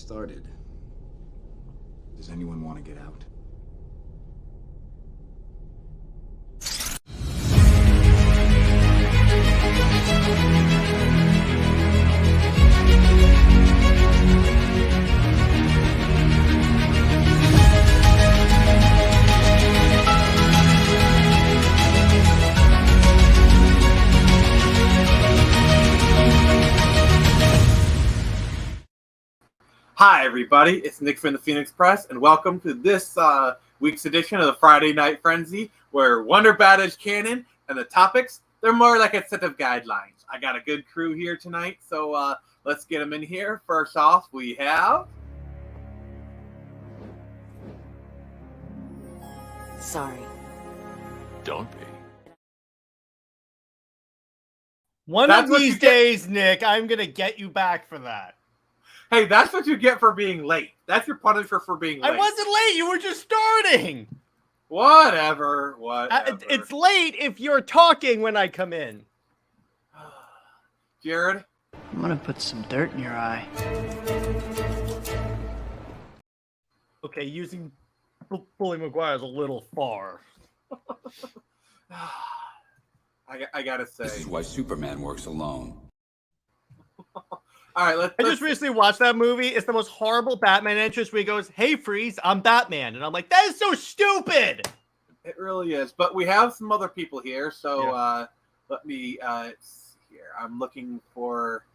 started. Does anyone want to get out? Hi, everybody. It's Nick from the Phoenix Press, and welcome to this week's edition of the Friday Night Frenzy, where Wonder Bad is canon, and the topics, they're more like a set of guidelines. I got a good crew here tonight, so let's get them in here. First off, we have... Sorry. Don't be. One of these days, Nick, I'm going to get you back for that. Hey, that's what you get for being late. That's your punishment for being late. I wasn't late. You were just starting. Whatever. It's late if you're talking when I come in. Jared? I'm going to put some dirt in your eye. Okay, using Bully Maguire is a little far. I gotta say. This is why Superman works alone. All right, I just recently watched that movie. It's the most horrible Batman entrance where he goes, "Hey, Freeze, I'm Batman." And I'm like, that is so stupid. It really is. But we have some other people here. So let me see here. I'm looking for...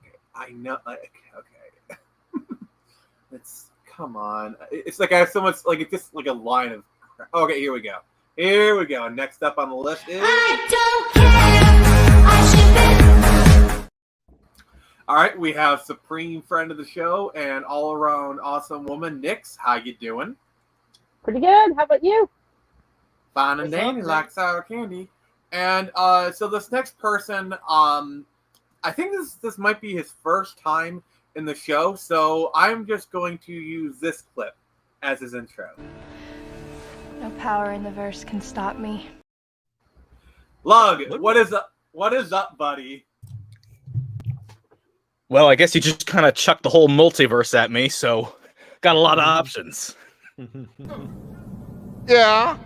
Okay, I know... Okay. It's... Come on. It's like I have so much... Like, it's just like a line of... Okay, here we go. Here we go. Next up on the list is... I don't care. I should be... All right, we have supreme friend of the show and all-around awesome woman, Nix. How you doing? Pretty good. How about you? Fine and dandy, like sour candy. And so this next person, I think this might be his first time in the show, so I'm just going to use this clip as his intro. No power in the verse can stop me. Lug, what is up? What is up, buddy? Well, I guess you just kind of chucked the whole multiverse at me, so got a lot of options. Yeah.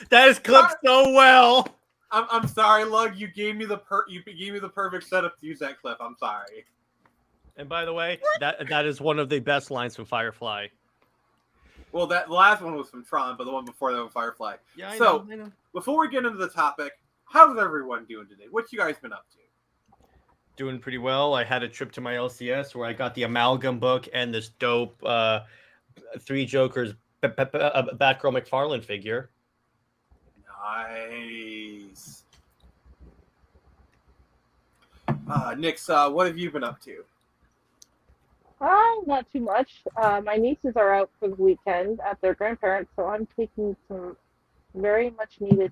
That is clipped so well. I'm sorry, Lug. You gave me the perfect setup to use that clip. I'm sorry. And by the way, that is one of the best lines from Firefly. Well, the last one was from Tron, but the one before that was Firefly. Yeah, I know. Before we get into the topic, how's everyone doing today? What you guys been up to? Doing pretty well. I had a trip to my LCS where I got the Amalgam book and this dope Three Jokers Batgirl McFarlane figure. Nice. Nix, what have you been up to? Not too much. My nieces are out for the weekend at their grandparents, so I'm taking some very much needed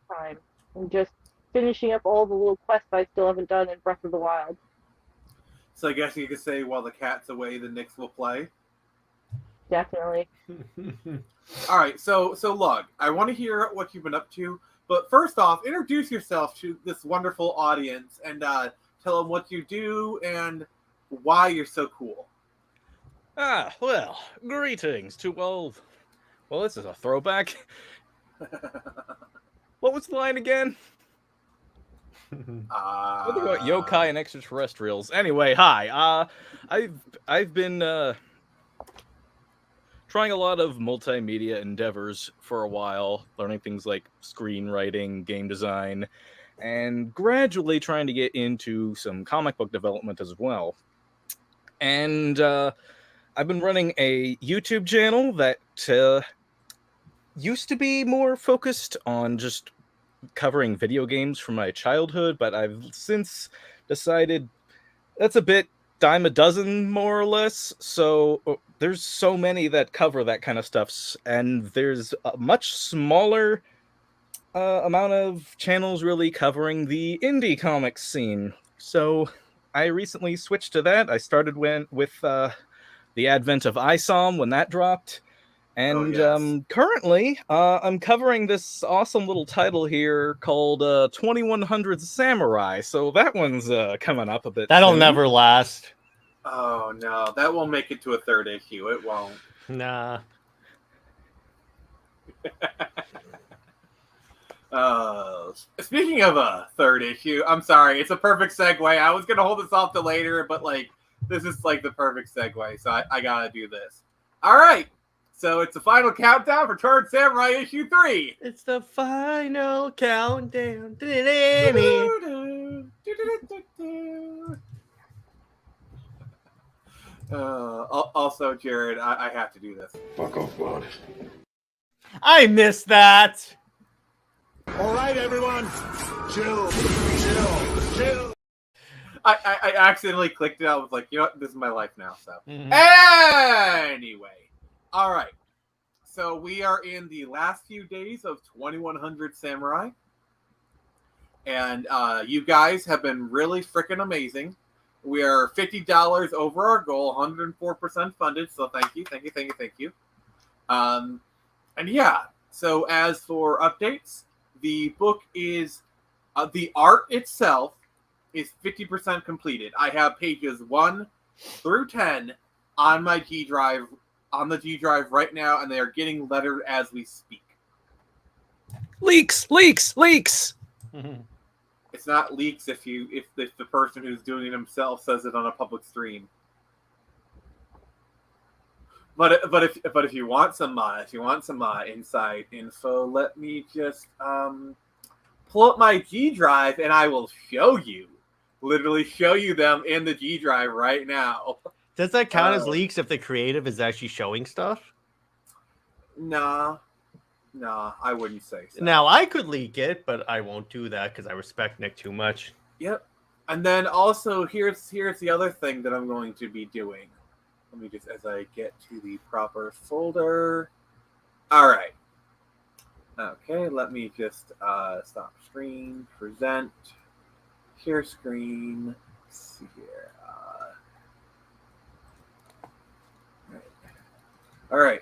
time and just finishing up all the little quests I still haven't done in Breath of the Wild. So I guess you could say while the cat's away, the Knicks will play. Definitely. All right, so Lug, I want to hear what you've been up to, but first off, introduce yourself to this wonderful audience and tell them what you do and why you're so cool. Well, greetings to all. Well, this is a throwback. What was the line again? Something about yokai and extraterrestrials. Anyway, hi. I've been trying a lot of multimedia endeavors for a while, learning things like screenwriting, game design, and gradually trying to get into some comic book development as well. And I've been running a YouTube channel that used to be more focused on just covering video games from my childhood, but I've since decided that's a bit dime a dozen, more or less. So there's so many that cover that kind of stuff, and there's a much smaller amount of channels really covering the indie comics scene. So I recently switched to that. I started with the advent of ISOM when that dropped, And yes. currently, I'm covering this awesome little title here called 2100 Samurai. So that one's coming up a bit That'll soon. never last. Oh no, that won't make it to a third issue. It won't. Nah. Speaking of a third issue, I'm sorry, it's a perfect segue. I was gonna hold this off to later, but like this is like the perfect segue, so I gotta do this. All right, so it's the final countdown for Turned Samurai issue 3. It's the final countdown. Also, Jared, I have to do this. Fuck off, Bud. I missed that. All right, everyone. Chill. I accidentally clicked it. I was like, you know what? This is my life now. So anyway, all right. So we are in the last few days of 2100 Samurai, and you guys have been really freaking amazing. We are $50 over our goal, 104% funded. So thank you. And yeah. So as for updates, the book is the art itself is 50% completed. I have pages 1 through 10 on my G drive, right now, and they are getting lettered as we speak. Leaks! It's not leaks if the person who's doing it himself says it on a public stream. But if you want some inside info, let me just pull up my G drive and I will literally show you them in the G drive right now. Does that count as leaks if the creative is actually showing stuff? Nah, I wouldn't say so. Now, I could leak it, but I won't do that because I respect Nick too much. Yep. And then also, here's the other thing that I'm going to be doing. Let me just, as I get to the proper folder. All right. Okay, let me just stop screen, present, share screen. Let's see here. All right.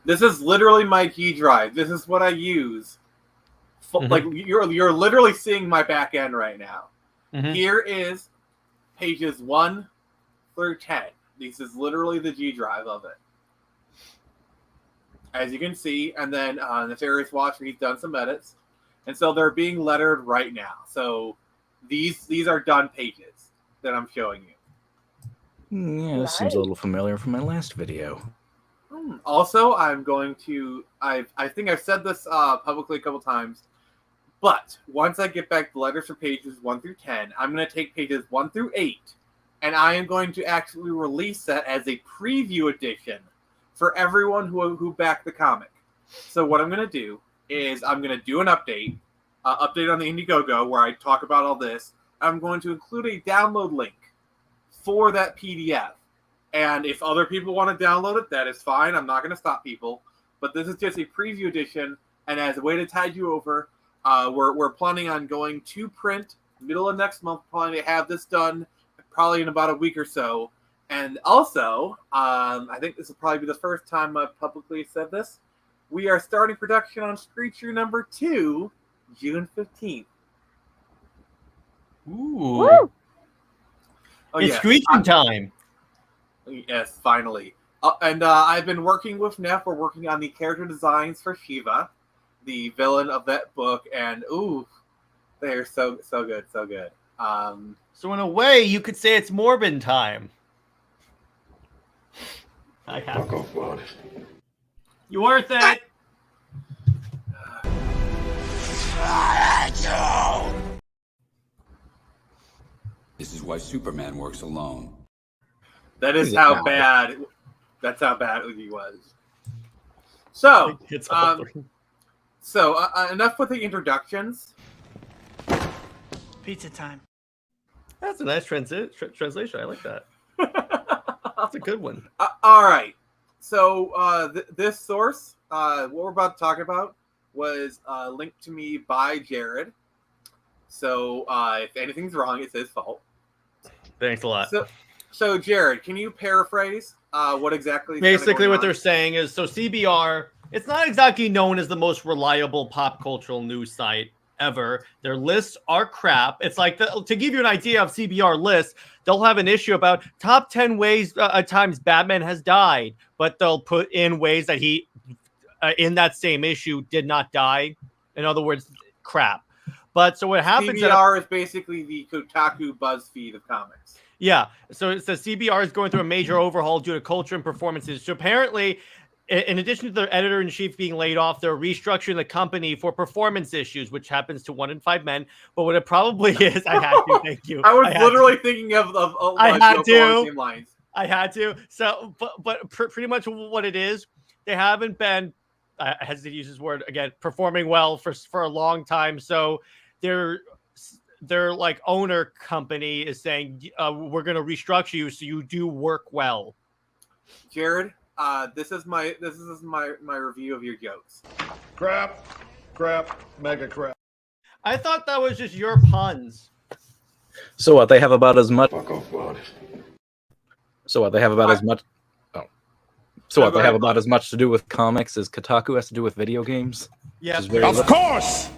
This is literally my G drive. This is what I use. Like you're literally seeing my back end right now. Here is pages 1 through 10. This is literally the G drive of it. As you can see, and then Nefarious Watcher, he's done some edits. And so they're being lettered right now. So these are done pages that I'm showing you. Yeah, this seems a little familiar from my last video. Also, I'm going to, I think I've said this publicly a couple times, but once I get back the letters for pages 1 through 10, I'm going to take pages 1 through 8, and I am going to actually release that as a preview edition for everyone who backed the comic. So what I'm going to do is I'm going to do an update on the Indiegogo where I talk about all this. I'm going to include a download link for that PDF. And if other people want to download it, that is fine. I'm not going to stop people. But this is just a preview edition. And as a way to tide you over, we're planning on going to print middle of next month. Planning to have this done probably in about a week or so. And also, I think this will probably be the first time I've publicly said this. We are starting production on Screecher number 2, June 15th. Ooh. Woo! Oh, It's yeah. Screeching time. Yes, finally. And I've been working with Neff. We're working on the character designs for Shiva, the villain of that book. And, ooh, they're so good, so good. So in a way, you could say it's Morbin time. I have. Fuck off, Bud. You worth it. This is why Superman works alone. That is how bad. That's how bad he was. So, It's all enough with the introductions. Pizza time. That's a nice translation. I like that. That's a good one. All right. So this source, what we're about to talk about, was linked to me by Jared. So if anything's wrong, it's his fault. Thanks a lot. So, Jared, can you paraphrase what exactly? Is Basically, going what on? they're saying is, so CBR, it's not exactly known as the most reliable pop cultural news site ever. Their lists are crap. It's like, to give you an idea of CBR lists, they'll have an issue about top 10 ways times Batman has died, but they'll put in ways that he, in that same issue, did not die. In other words, crap. But so what happens? CBR is basically the Kotaku BuzzFeed of comics. Yeah. So it says CBR is going through a major overhaul due to culture and performances. So apparently, in addition to their editor-in-chief being laid off, they're restructuring the company for performance issues, which happens to 1 in 5 men. But what it probably is, I had to, thank you. I was literally thinking of I had to. on the same lines. I had to. So, but pretty much what it is, they haven't been, I hesitate to use this word again, performing well for a long time. So their like owner company is saying, we're going to restructure you so you do work well. Jared, this is my review of your jokes. Crap, mega crap. I thought that was just your puns. So what? They have about as much. Fuck off, bud. So what? They have about as much. Oh. So what? They have about as much to do with comics as Kotaku has to do with video games. Yeah. Of course.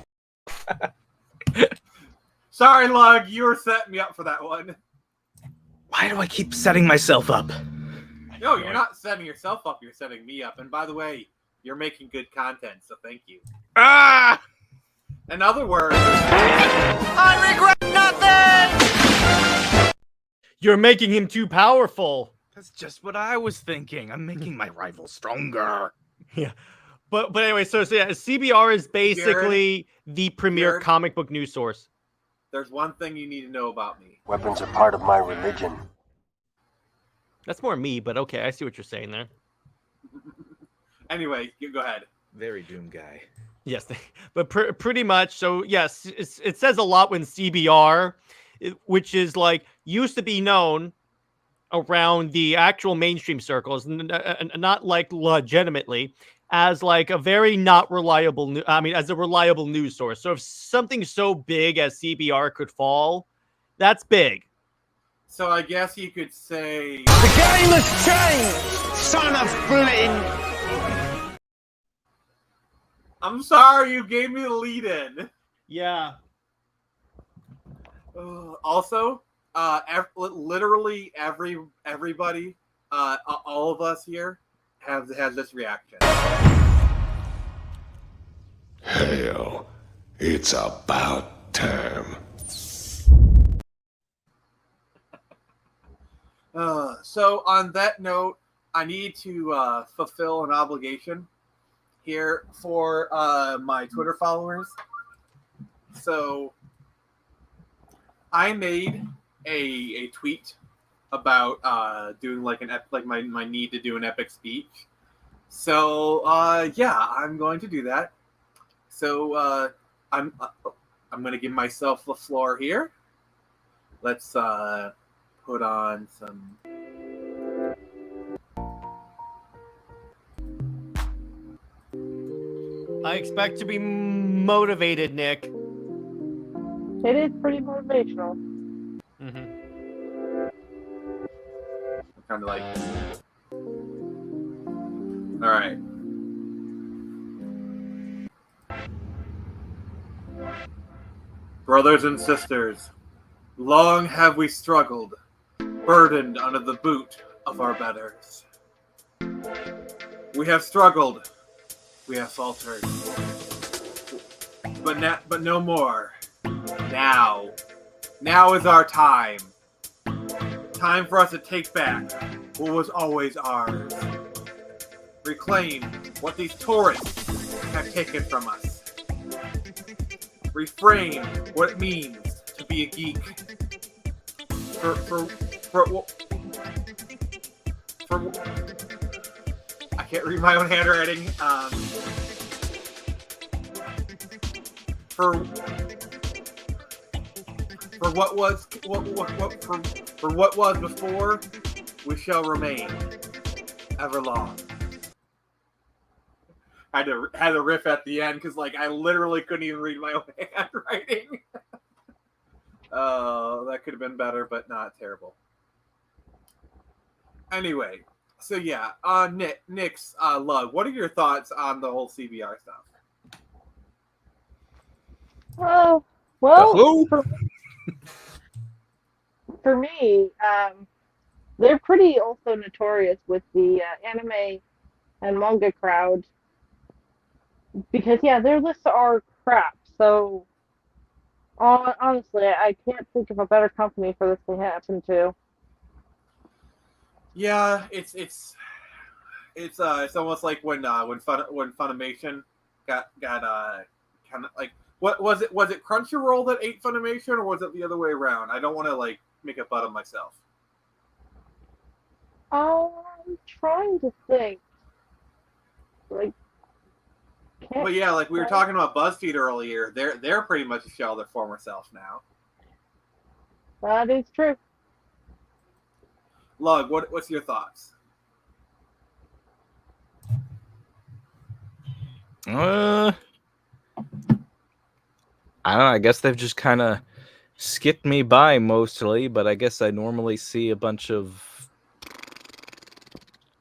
Sorry, Lug, you were setting me up for that one. Why do I keep setting myself up? No, you're not setting yourself up. You're setting me up. And by the way, you're making good content, so thank you. Ah! In other words, I regret nothing. You're making him too powerful. That's just what I was thinking. I'm making my rival stronger. Yeah. But anyway, so yeah, CBR is basically the premier Jared? comic book news source. there's one thing you need to know about me. Weapons are part of my religion. That's more me, but okay, I see what you're saying there. Anyway, you go ahead. Very Doom guy. Yes, but pretty much. So yes, it says a lot when CBR, which is like used to be known around the actual mainstream circles, not like legitimately, as like a very not reliable, as a reliable news source. So if something so big as CBR could fall, that's big. So I guess you could say the game has changed, son of flitting. I'm sorry, you gave me the lead in. Yeah. Also, literally everybody, all of us here have this reaction. Hell, it's about time. So on that note, I need to fulfill an obligation here for my Twitter followers. So I made a tweet about doing like my need to do an epic speech. So yeah, I'm going to do that. So I'm going to give myself the floor here. Let's put on some. I expect to be motivated, Nick. It is pretty motivational. Mm-hmm. Kind of like. All right. Brothers and sisters, long have we struggled, burdened under the boot of our betters. We have struggled, we have faltered, but no more. Now is our time. Time for us to take back what was always ours. Reclaim what these tourists have taken from us. Reframe what it means to be a geek. I can't read my own handwriting. For what was before, we shall remain ever long. I had a riff at the end because like I literally couldn't even read my own handwriting. Oh, that could have been better, but not terrible. Anyway, so yeah, Nick's Lug, what are your thoughts on the whole CBR stuff? Well, who? for me, they're pretty also notorious with the anime and manga crowd because yeah, their lists are crap. So honestly, I can't think of a better company for this to happen to. Yeah, it's almost like when Funimation got kind of like what was it Crunchyroll that ate Funimation, or was it the other way around? I don't want to like make a butt of myself. I'm trying to think. Like, But yeah, like we were talking about BuzzFeed earlier, they're pretty much a shell of their former self now. that is true. Lug, what's your thoughts? I don't know. I guess they've just kind of skipped me by mostly, but I guess I normally see a bunch of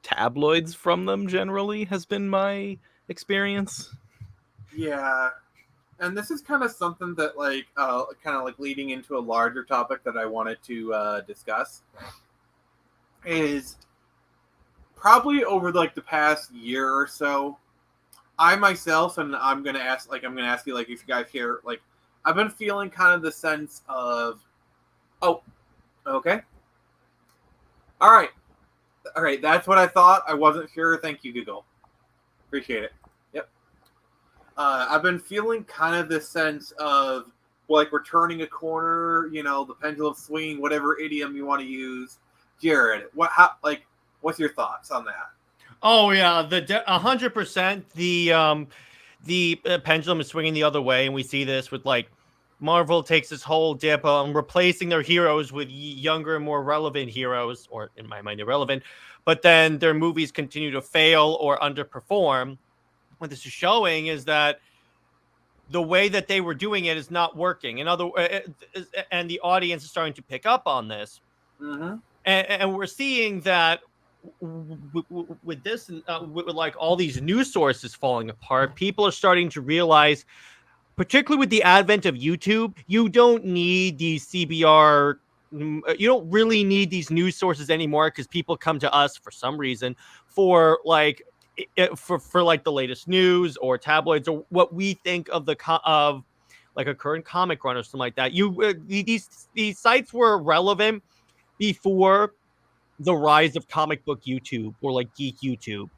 tabloids from them generally, has been my experience. Yeah. And this is kind of something that like kind of like leading into a larger topic that I wanted to discuss is probably over like the past year or so, I myself, and I'm gonna ask you like if you guys hear like I've been feeling kind of the sense of okay. All right, that's what I thought. I wasn't sure. Thank you, Google. Appreciate it. Yep. I've been feeling kind of this sense of like we're turning a corner, you know, the pendulum swinging, whatever idiom you want to use. Jared, what's your thoughts on that? Oh yeah, 100%. The pendulum is swinging the other way, and we see this with like Marvel takes this whole dip on replacing their heroes with younger, more relevant heroes, or in my mind, irrelevant. But then their movies continue to fail or underperform. What this is showing is that the way that they were doing it is not working. And the audience is starting to pick up on this. Mm-hmm. And we're seeing that with this, with like all these news sources falling apart, people are starting to realize, particularly with the advent of YouTube, you don't need these CBR. You don't really need these news sources anymore because people come to us for some reason for like like the latest news or tabloids or what we think of of like a current comic run or something like that. These sites were relevant before the rise of comic book YouTube or like geek YouTube.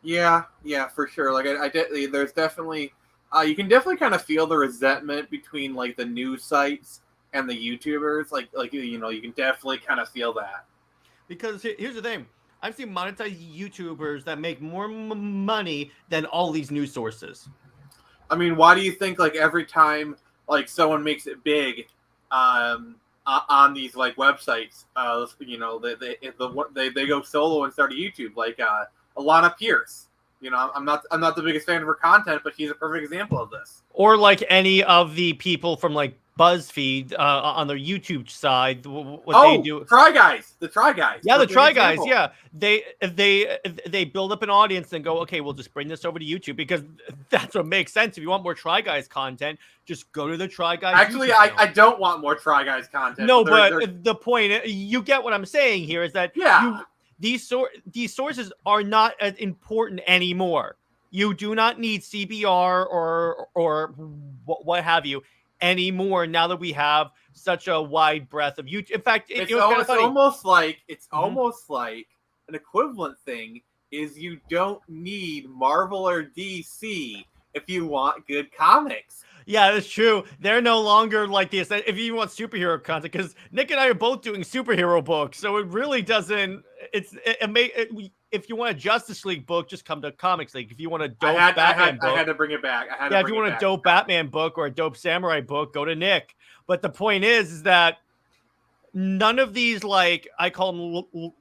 Yeah, for sure. Like there's definitely you can definitely kind of feel the resentment between like the news sites and the YouTubers. Like you know, you can definitely kind of feel that. Because here's the thing. I've seen monetized YouTubers that make more money than all these news sources. I mean, why do you think like every time like someone makes it big on these like websites, you know, they go solo and start a YouTube, like Alana Pierce. You know, I'm not the biggest fan of her content, but she's a perfect example of this. Or like any of the people from like BuzzFeed on their YouTube side, they do. The Try Guys. Yeah, the Try Guys. Yeah, they build up an audience and go, okay, we'll just bring this over to YouTube because that's what makes sense. If you want more Try Guys content, just go to the Try Guys. Actually, I don't want more Try Guys content. No, but the point, you get what I'm saying here, is that these sources are not as important anymore. You do not need CBR or what have you anymore now that we have such a wide breadth of YouTube. In fact, it's almost like an equivalent thing is you don't need Marvel or DC if you want good comics. Yeah, that's true. They're no longer like this. If you want superhero content, because Nick and I are both doing superhero books, so it really doesn't. If you want a Justice League book, just come to Comics League. If you want a dope Batman book, I had to bring it back. If you want a dope Batman book or a dope samurai book, go to Nick. But the point is that none of these, like I call them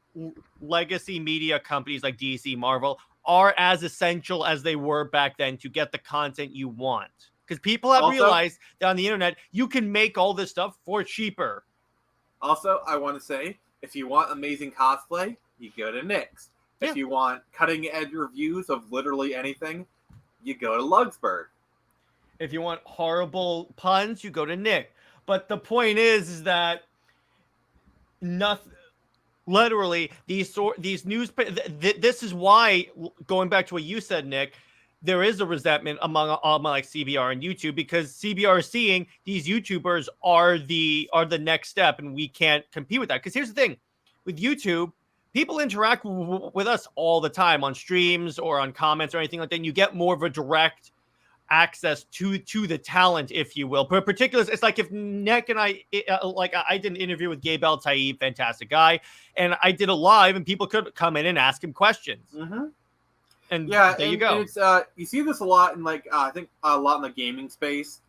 legacy media companies like DC, Marvel, are as essential as they were back then to get the content you want. Because people have realized that on the internet, you can make all this stuff for cheaper. Also, I want to say, if you want amazing cosplay, you go to Nick's. Yeah. If you want cutting edge reviews of literally anything, you go to Lugsburg. If you want horrible puns, you go to Nick. But the point is that nothing. Literally, these news. This is why, going back to what you said, Nick, there is a resentment among like CBR and YouTube, because CBR is seeing these YouTubers are the next step, and we can't compete with that. Because here's the thing, with YouTube, people interact with us all the time on streams or on comments or anything like that. And you get more of a direct access to the talent, if you will. But particulars, it's like if Nick and I did an interview with Gabe El Taib, fantastic guy, and I did a live, and people could come in and ask him questions. Mm-hmm. And yeah, there you go. And it's you see this a lot in I think a lot in the gaming space,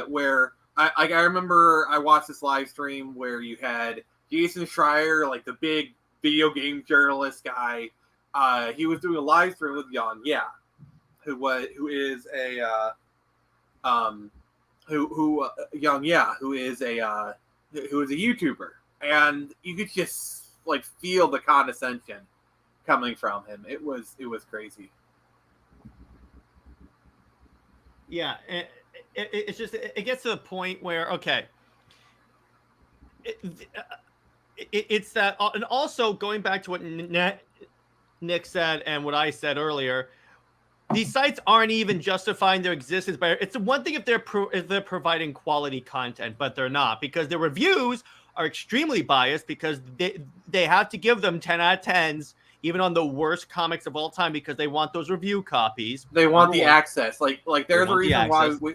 where I remember I watched this live stream where you had Jason Schreier, like the big video game journalist guy. He was doing a live stream with Young, who is a YouTuber, and you could just like feel the condescension coming from him. It was crazy. Yeah, it's just it gets to the point where it's that, and also going back to what Nick said and what I said earlier. These sites aren't even justifying their existence, but it's one thing if they're providing quality content, but they're not, because their reviews are extremely biased, because they have to give them 10 out of 10s even on the worst comics of all time, because they want those review copies. They want the access. Like there's a reason why we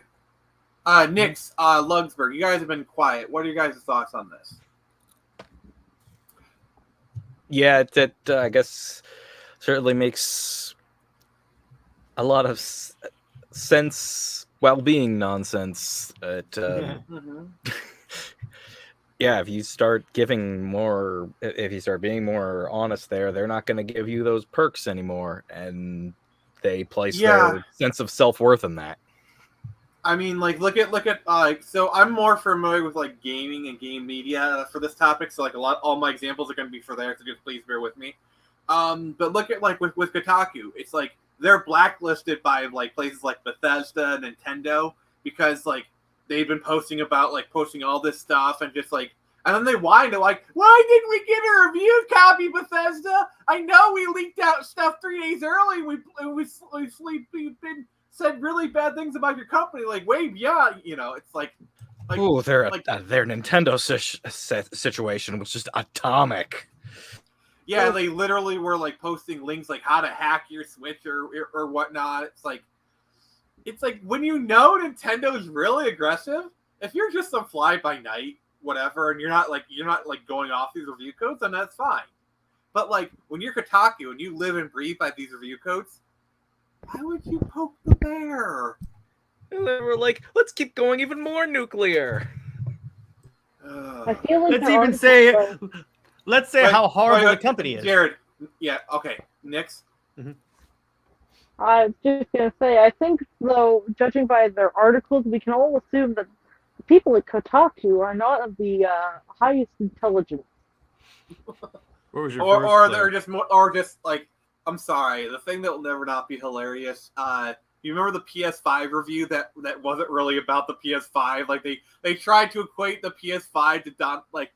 Nick's Lugsburg, you guys have been quiet. What are your guys' thoughts on this? Yeah, that I guess certainly makes a lot of sense while being nonsense. Yeah, if you start being more honest there, they're not going to give you those perks anymore, and they place their sense of self-worth in that. I mean, like, look at so I'm more familiar with like gaming and game media for this topic, so like all my examples are going to be for there, so just please bear with me. But look at like with Kotaku, it's like they're blacklisted by like places like Bethesda, Nintendo, because like they've been posting all this stuff, and just like, and then they whine, they're like, why didn't we get a review copy, Bethesda? I know we leaked out stuff 3 days early. We've been said really bad things about your company. Like, wait, yeah, it's like ooh, their Nintendo situation was just atomic. Yeah, they literally were like posting links like how to hack your Switch or whatnot. It's like when you know Nintendo's really aggressive, if you're just some fly by night, whatever, and you're not going off these review codes, then that's fine. But like when you're Kotaku and you live and breathe by these review codes, why would you poke the bear? And they were like, let's keep going even more nuclear. I feel like let's say how horrible the company is. Jared, yeah, okay. Next. Mm-hmm. I was just going to say, I think, though, judging by their articles, we can all assume that the people at Kotaku are not of the highest intelligence. Or they're just more, or just like, I'm sorry, the thing that will never not be hilarious. You remember the PS5 review that wasn't really about the PS5? Like they tried to equate the PS5 to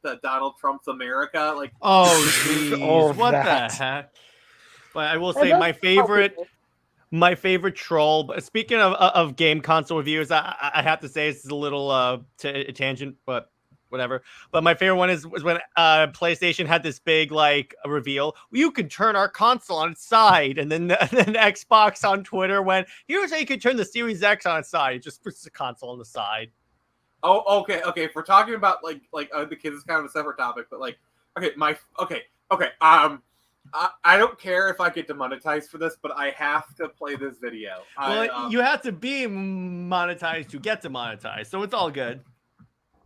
the Donald Trump's America. Like, oh jeez, what the heck? But I will say my favorite troll. But speaking of game console reviews, I have to say this is a little tangent, but whatever. But my favorite one was when PlayStation had this big reveal. You can turn our console on its side, and then Xbox on Twitter went, "Here's how you can turn the Series X on its side." It just puts the console on the side. Oh, okay. If we're talking about the kids, it's kind of a separate topic. But I don't care if I get demonetized for this, but I have to play this video. Well, you have to be monetized to get demonetized, so it's all good.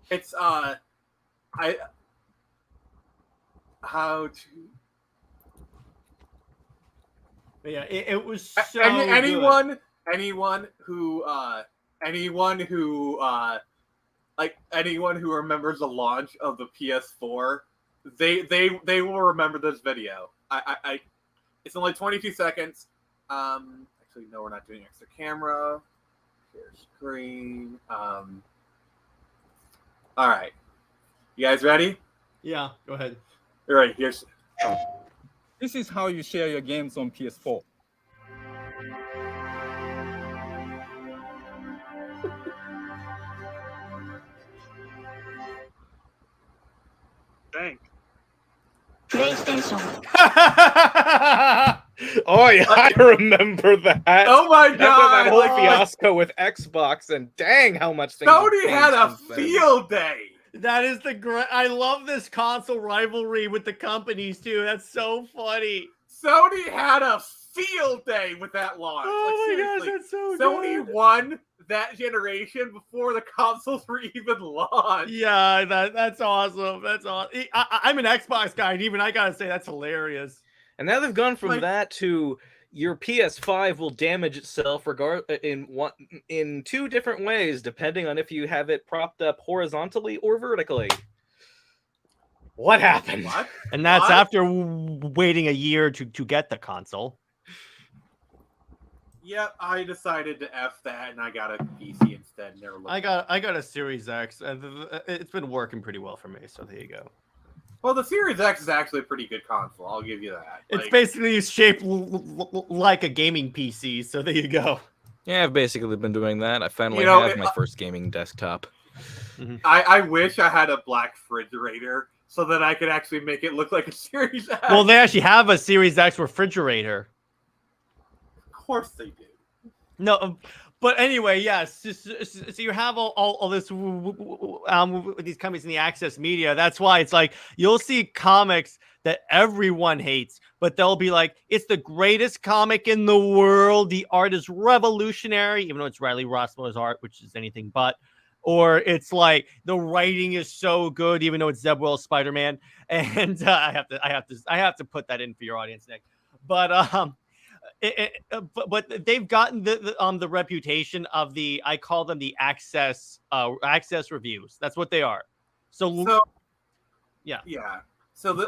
It's how to. But yeah, it was so anyone good. anyone who remembers the launch of the PS4 They will remember this video. I it's only 22 seconds. Actually, no, we're not doing extra camera. Share screen. All right, you guys ready? Yeah, go ahead. All right, here's. This is how you share your games on PS4. Thanks. PlayStation. Oh yeah, I remember that. Oh my After god! that whole like, fiasco with Xbox, and dang, how much things have Sony had a changed since then. field day. That is the great. I love this console rivalry with the companies too. That's so funny. Sony had a field day with that launch. Oh like, my gosh, seriously, that's so Sony good. won that generation before the consoles were even launched. Yeah, that's awesome. That's awesome. I'm an Xbox guy, and even I gotta say that's hilarious. And now they've gone from Like- that to your PS5 will damage itself in two different ways, depending on if you have it propped up horizontally or vertically. What happened? What? And that's What? after waiting a year to get the console. Yep, I decided to F that, and I got a PC instead. Never looked. I got a Series X, and it's been working pretty well for me. So there you go. Well, the Series X is actually a pretty good console. I'll give you that. It's Like, basically shaped like a gaming PC. So there you go. Yeah, I've basically been doing that. I finally know, have my first gaming desktop. I wish I had a black refrigerator so that I could actually make it look like a Series X. Well, they actually have a Series X refrigerator. Of course they do. No, but anyway, yes. So you have all this these companies in the access media. That's why it's like you'll see comics that everyone hates, but they'll be like, "It's the greatest comic in the world. The art is revolutionary," even though it's Riley Rossmo's art, which is anything but. Or it's like the writing is so good, even though it's Zeb Wells' Spider-Man. And I have to put that in for your audience, Nick. But but they've gotten the reputation of I call them the access reviews. That's what they are. So yeah. So this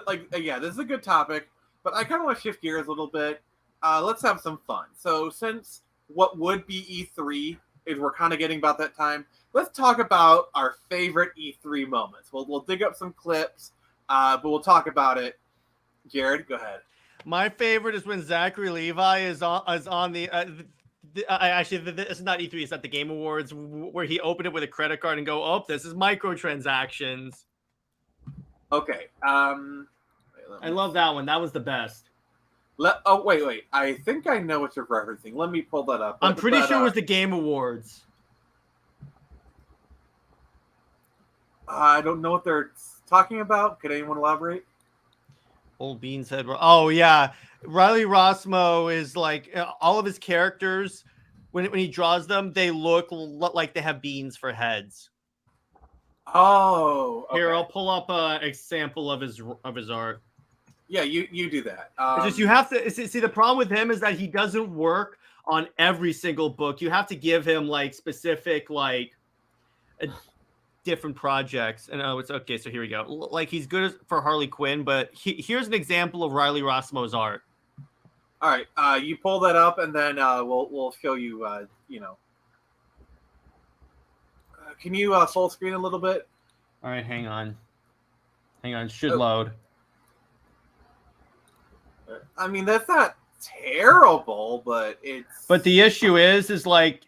is a good topic, but I kind of want to shift gears a little bit. Let's have some fun. So since what would be E3 is we're kind of getting about that time, let's talk about our favorite E3 moments. We'll dig up some clips, but we'll talk about it. Jared, go ahead. My favorite is when Zachary Levi is on the actually this is not E3, it's at the Game Awards where he opened it with a credit card and go, "Oh, this is microtransactions." Okay. I love that one. That was the best. Wait. I think I know what you're referencing. Let me pull that up. I'm pretty sure it was the Game Awards. I don't know what they're talking about. Could anyone elaborate? Old Beans head. Oh yeah, Riley Rossmo is like all of his characters. When he draws them, they look like they have beans for heads. Oh, okay. Here, I'll pull up an example of his art. Yeah, you do that. It's just you have to see the problem with him is that he doesn't work on every single book. You have to give him like specific different projects. And it's okay. So here we go. Like he's good for Harley Quinn, but here's an example of Riley Rossmo's art. All right, you pull that up, and then we'll show you. Can you full screen a little bit? All right, hang on. It should load. I mean, that's not terrible, but it's. But the issue is like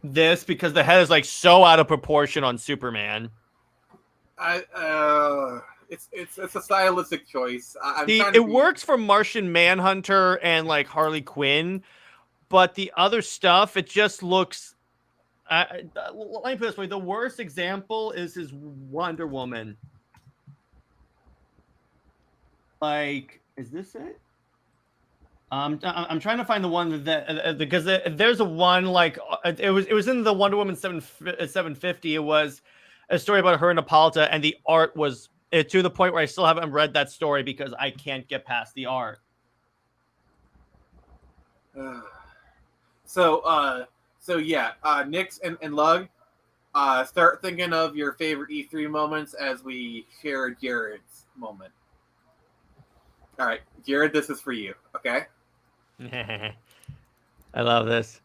this because the head is like so out of proportion on Superman. It's a stylistic choice. It works for Martian Manhunter and like Harley Quinn, but the other stuff it just looks. Let me put it this way: the worst example is his Wonder Woman. Like, is this it? I'm trying to find the one that because there's a one like it was in the Wonder Woman 750. It was a story about her and Hippolyta, and the art was to the point where I still haven't read that story because I can't get past the art. So yeah, Nix and Lug, start thinking of your favorite E3 moments as we share Jared's moment. All right, Jared, this is for you. Okay. I love this.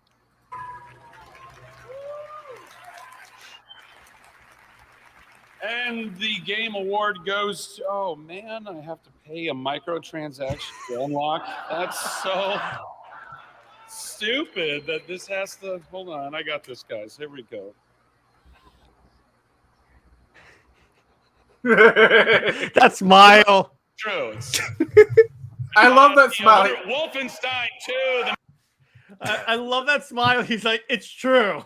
And the game award goes to, oh man, I have to pay a microtransaction to unlock. That's so stupid that this has to, hold on, I got this, guys. Here we go. That smile. True. I love that smile. Wolfenstein 2. I love that smile. He's like, it's true.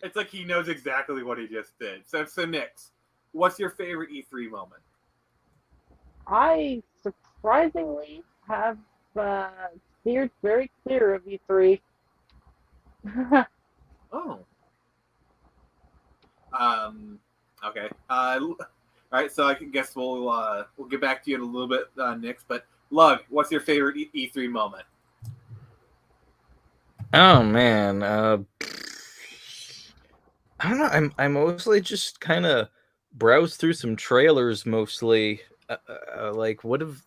It's like he knows exactly what he just did. So Nix, what's your favorite E3 moment? I surprisingly have steered very clear of E3. Oh. Okay. All right. So I guess we'll get back to you in a little bit, Nix. But Lug, what's your favorite E3 moment? Oh man, I don't know. I mostly just kind of browse through some trailers mostly. Like, what if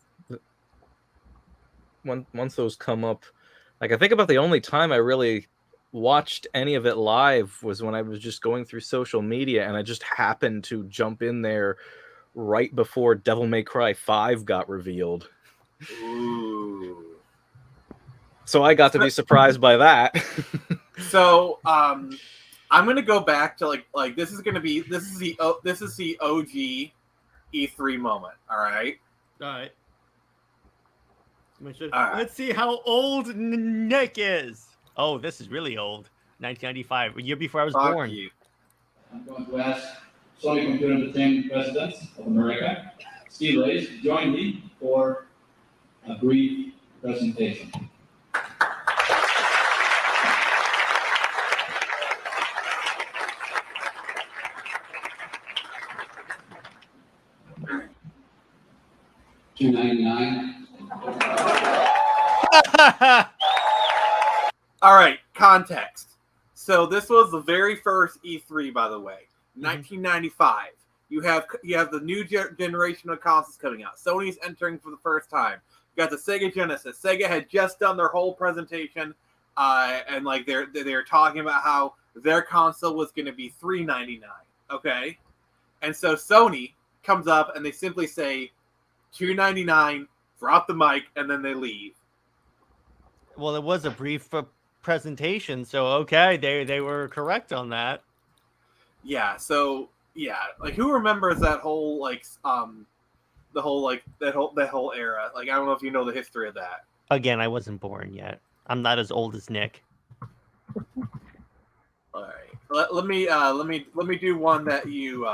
once those come up? Like, I think about the only time I really watched any of it live was when I was just going through social media, and I just happened to jump in there right before Devil May Cry 5 got revealed. Ooh. So I got to be surprised by that. So I'm gonna go back to like this is the OG E3 moment. All right. All right. All right. Let's see how old Nick is. Oh, this is really old. 1995, a year before I was born. You. I'm going to ask Sony Computer Entertainment President of America, Steve Reyes, to join me for a brief presentation. $299. All right, context. So this was the very first E3, by the way, 1995. You have the new generation of consoles coming out. Sony's entering for the first time. You got the Sega Genesis. Sega had just done their whole presentation, and like they're talking about how their console was going to be $399. Okay, and so Sony comes up and they simply say $299, drop the mic, and then they leave. Well, it was a brief presentation, so okay, they were correct on that. Yeah, so yeah, like who remembers that whole that whole era? Like I don't know if you know the history of that. Again, I wasn't born yet. I'm not as old as Nick. All right, let me do one that you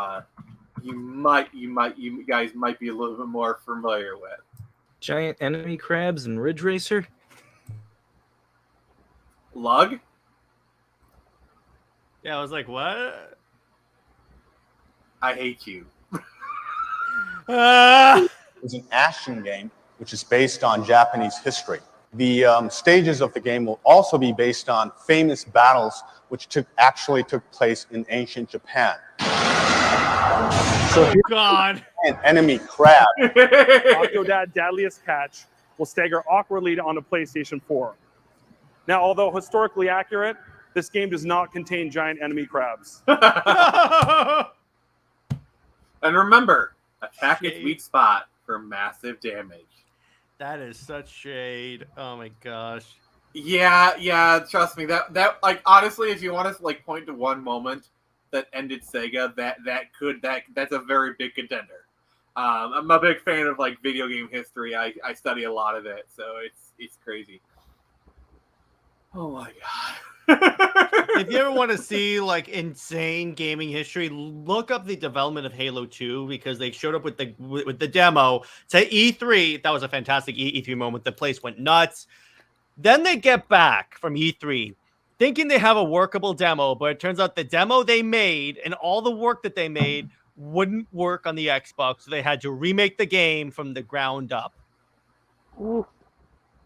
guys might be a little bit more familiar with. Giant enemy crabs and Ridge Racer. Lug? Yeah, I was like, what? I hate you. It's an action game, which is based on Japanese history. The stages of the game will also be based on famous battles which actually took place in ancient Japan. So God. An enemy crab. Octodad Deadliest Catch will stagger awkwardly onto PlayStation 4. Now, although historically accurate, this game does not contain giant enemy crabs. And remember, attack its weak spot for massive damage. That is such shade. Oh my gosh. Yeah, trust me. That like honestly, if you want to like point to one moment that ended Sega, that's a very big contender. I'm a big fan of like video game history. I study a lot of it, so it's crazy. Oh my god. If you ever want to see like insane gaming history, look up the development of Halo 2 because they showed up with the demo to E3. That was a fantastic E3 moment. The place went nuts. Then they get back from E3 thinking they have a workable demo, but it turns out the demo they made and all the work that they made wouldn't work on the Xbox. So they had to remake the game from the ground up. Ooh.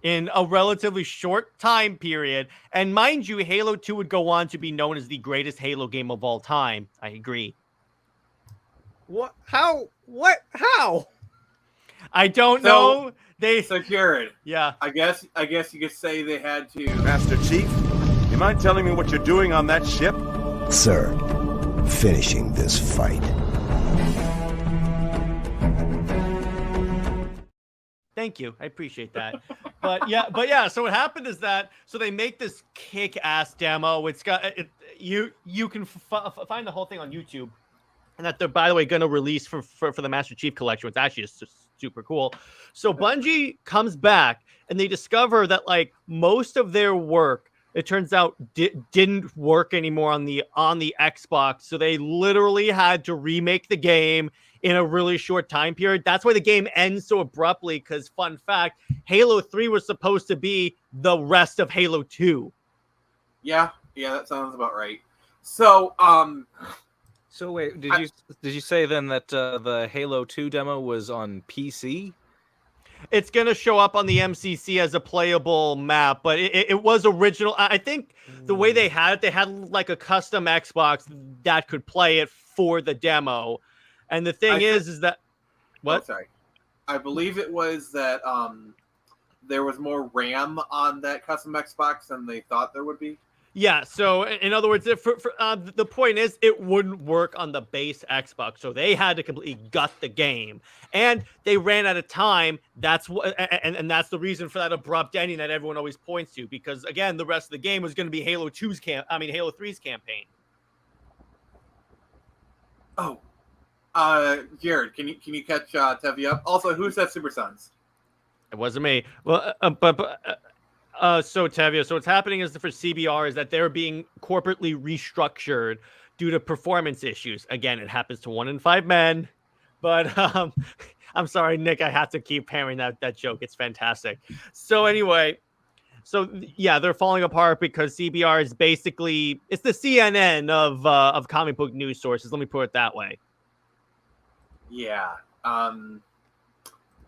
in a relatively short time period. And mind you, Halo 2 would go on to be known as the greatest Halo game of all time. I agree. What? How? What? How? I don't know. So Jared, yeah. I guess you could say they had to. Master Chief, you mind telling me what you're doing on that ship? Sir, finishing this fight. Thank you. I appreciate that. But yeah, so what happened is that they make this kick-ass demo. It's got you can find the whole thing on YouTube, and that they're, by the way, going to release for the Master Chief Collection. It's actually just super cool. So Bungie comes back and they discover that like most of their work, it turns out, didn't work anymore on the Xbox. So they literally had to remake the game in a really short time period. That's why the game ends so abruptly, because fun fact, Halo 3 was supposed to be the rest of Halo 2. Yeah, that sounds about right. So, So wait, did you say then that the Halo 2 demo was on PC? It's going to show up on the MCC as a playable map, but it was original. I think the way they had it, they had like a custom Xbox that could play it for the demo. And the thing is that... What? Oh, sorry. I believe it was that there was more RAM on that custom Xbox than they thought there would be. Yeah, so in other words, the point is it wouldn't work on the base Xbox, so they had to completely gut the game, and they ran out of time. That's what, and that's the reason for that abrupt ending that everyone always points to, because again, the rest of the game was going to be Halo 3's campaign. Oh, Jared, can you catch Tevi up? Also, who said Super Sons? It wasn't me. Well, so Tevia, so what's happening is for CBR is that they're being corporately restructured due to performance issues. Again, it happens to 1 in 5 men, but I'm sorry, Nick, I have to keep hammering that joke. It's fantastic. So anyway, so yeah, they're falling apart because CBR is basically, it's the CNN of comic book news sources. Let me put it that way. Yeah.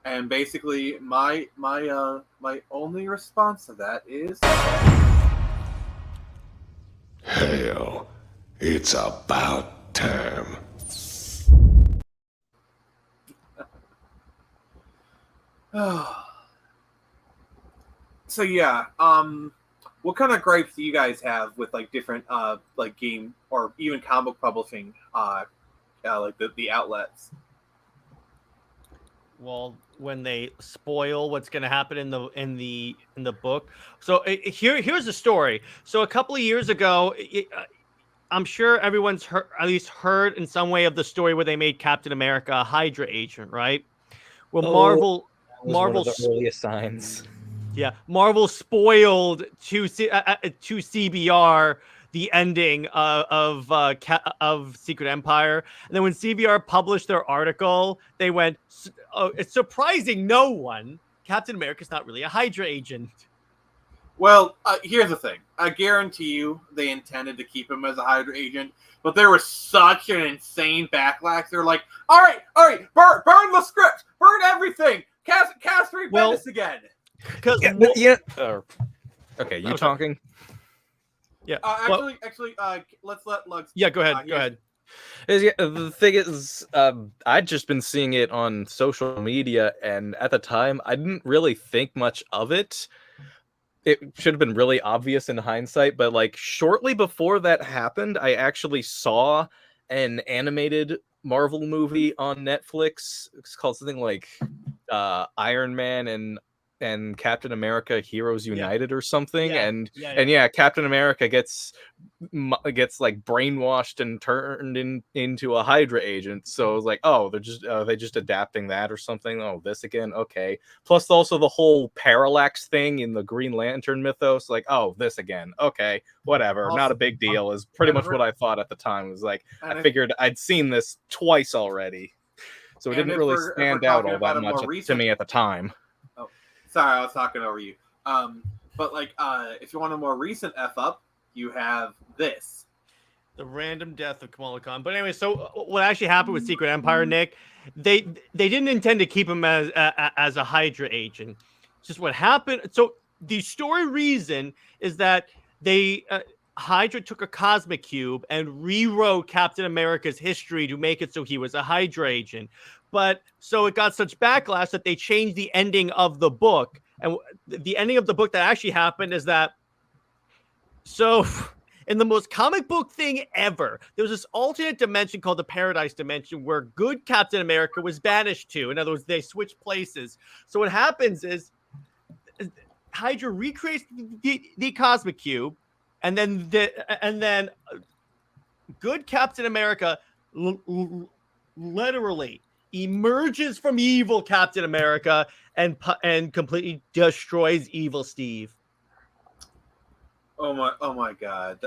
And basically, my only response to that is, Hell, it's about time. So yeah, what kind of gripes do you guys have with like different like game or even comic book publishing like the outlets? Well, when they spoil what's going to happen in the book. So here's the story. So a couple of years ago, I'm sure everyone's at least heard in some way of the story where they made Captain America a Hydra agent, right? Well, Marvel one of the earliest signs. Yeah, Marvel spoiled to CBR the ending of Secret Empire. And then when CBR published their article, they went, it's surprising no one. Captain America's not really a Hydra agent. Well, here's the thing. I guarantee you they intended to keep him as a Hydra agent, but there was such an insane backlash. They're like, all right, burn the script, burn everything, cast Rick Bendis again. Because okay, you talking? Yeah. Actually, let's let Lux. Yeah, go ahead. Go ahead. The thing is, I'd just been seeing it on social media, and at the time, I didn't really think much of it. It should have been really obvious in hindsight, but like shortly before that happened, I actually saw an animated Marvel movie on Netflix. It's called something like Iron Man and Captain America Heroes United or something. And Captain America gets like brainwashed and turned into a Hydra agent. So I was like, oh, they're just adapting that or something. Oh, this again. Okay. Plus also the whole parallax thing in the Green Lantern mythos. Like, oh, this again. Okay, whatever. Not a big deal is pretty much what I thought at the time. It was like, I figured I'd seen this twice already. So it didn't really stand out all that much to me at the time. Sorry, I was talking over you. But like, if you want a more recent F up, you have this. The random death of Kamala Khan. But anyway, so what actually happened with Secret Empire, Nick, they didn't intend to keep him as a Hydra agent. just what happened. So the story reason is that they Hydra took a cosmic cube and rewrote Captain America's history to make it so he was a Hydra agent. But so it got such backlash that they changed the ending of the book. And the ending of the book that actually happened is that in the most comic book thing ever, there was this alternate dimension called the Paradise Dimension where good Captain America was banished to. In other words, they switched places. So what happens is Hydra recreates the cosmic cube, and then good Captain America literally emerges from evil Captain America and completely destroys evil Steve. Oh my God.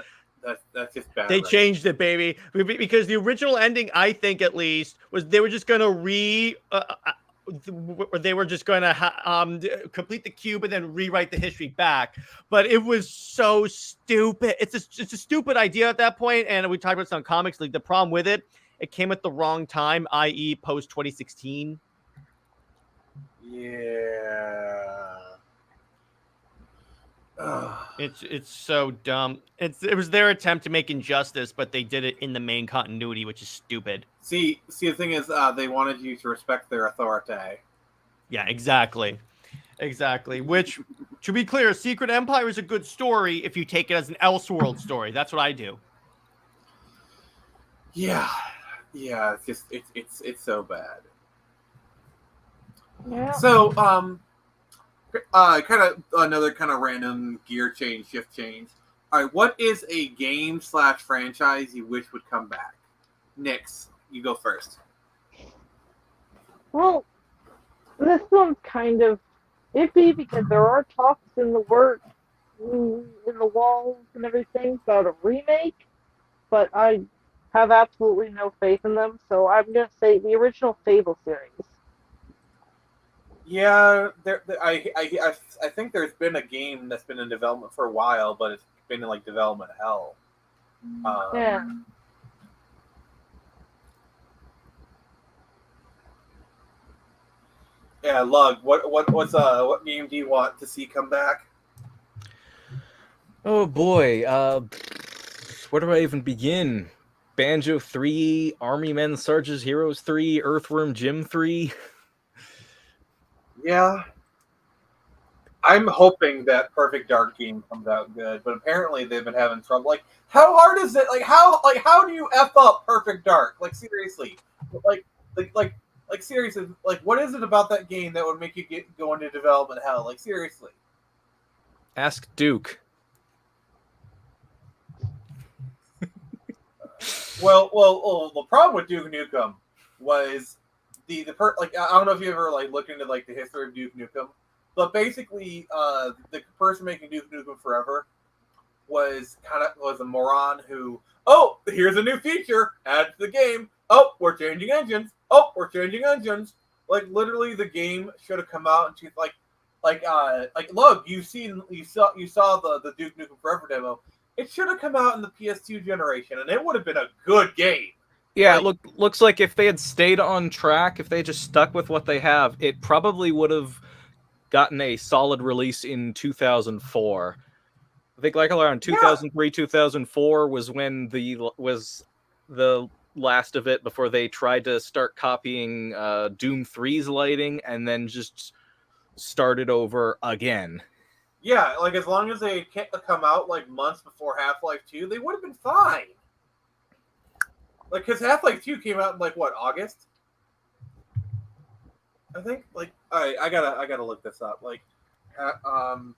That's just bad. They changed it, baby, because the original ending, I think at least, was they were just going to they were just going to complete the cube and then rewrite the history back. But it was so stupid. It's a stupid idea at that point, and we talked about this on Comics League. The problem with it came at the wrong time, i.e. post 2016. Yeah. It's so dumb. It was their attempt to make injustice, but they did it in the main continuity, which is stupid. See, the thing is, they wanted you to respect their authority. Yeah, exactly. Which, to be clear, Secret Empire is a good story if you take it as an Elseworld story. That's what I do. Yeah. It's just it's so bad. Yeah. So kind of another kind of random shift change. All right, what is a game / franchise you wish would come back? Nix, you go first. Well, this one's kind of iffy because there are talks in the works, in the walls and everything about a remake, but I have absolutely no faith in them, so I'm going to say the original Fable series. Yeah, I think there's been a game that's been in development for a while, but it's been in like development hell. Yeah. Yeah, Lug. What game do you want to see come back? Oh boy, where do I even begin? Banjo 3, Army Men Sarge's Heroes 3, Earthworm Jim 3. Yeah. I'm hoping that Perfect Dark game comes out good, but apparently they've been having trouble. Like, how hard is it? How do you F up Perfect Dark? Like, seriously. Like seriously, like what is it about that game that would make you go into development hell? Like, seriously. Ask Duke. Well, the problem with Duke Nukem was I don't know if you ever like looked into like the history of Duke Nukem, but basically the person making Duke Nukem Forever was a moron who, oh, here's a new feature, add to the game. Oh, we're changing engines. Oh, we're changing engines. Like literally, the game should have come out into look, you saw the Duke Nukem Forever demo. It should have come out in the PS2 generation, and it would have been a good game. Yeah, looks like if they had stayed on track, if they just stuck with what they have, it probably would have gotten a solid release in 2004. I think like around 2003, 2004 was when was the last of it before they tried to start copying Doom 3's lighting and then just started over again. Yeah, like as long as they come out like months before Half-Life 2, they would have been fine. Like, because Half-Life 2 came out in like what, August? I think. Like, all right, I gotta look this up. Like,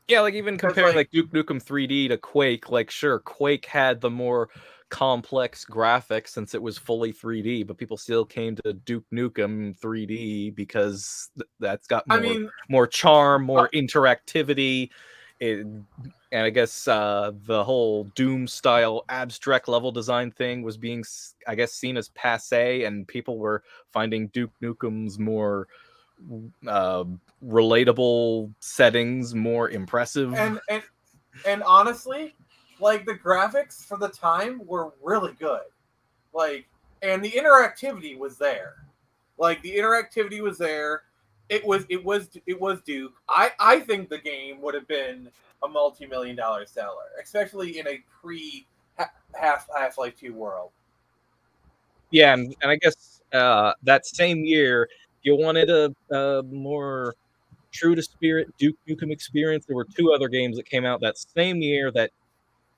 yeah, like even comparing like Duke Nukem 3D to Quake, like sure, Quake had the more complex graphics since it was fully 3D, but people still came to Duke Nukem 3D because that's got more charm, more interactivity. And I guess the whole Doom style abstract level design thing was being, I guess, seen as passé, and people were finding Duke Nukem's more relatable settings more impressive. And honestly, like the graphics for the time were really good. Like, and the interactivity was there. Like the interactivity was there, It was Duke. I think the game would have been a multi-million-dollar seller, especially in a pre Half-Life 2 world. Yeah, and I guess that same year, if you wanted a more true to spirit Duke Nukem experience, there were two other games that came out that same year that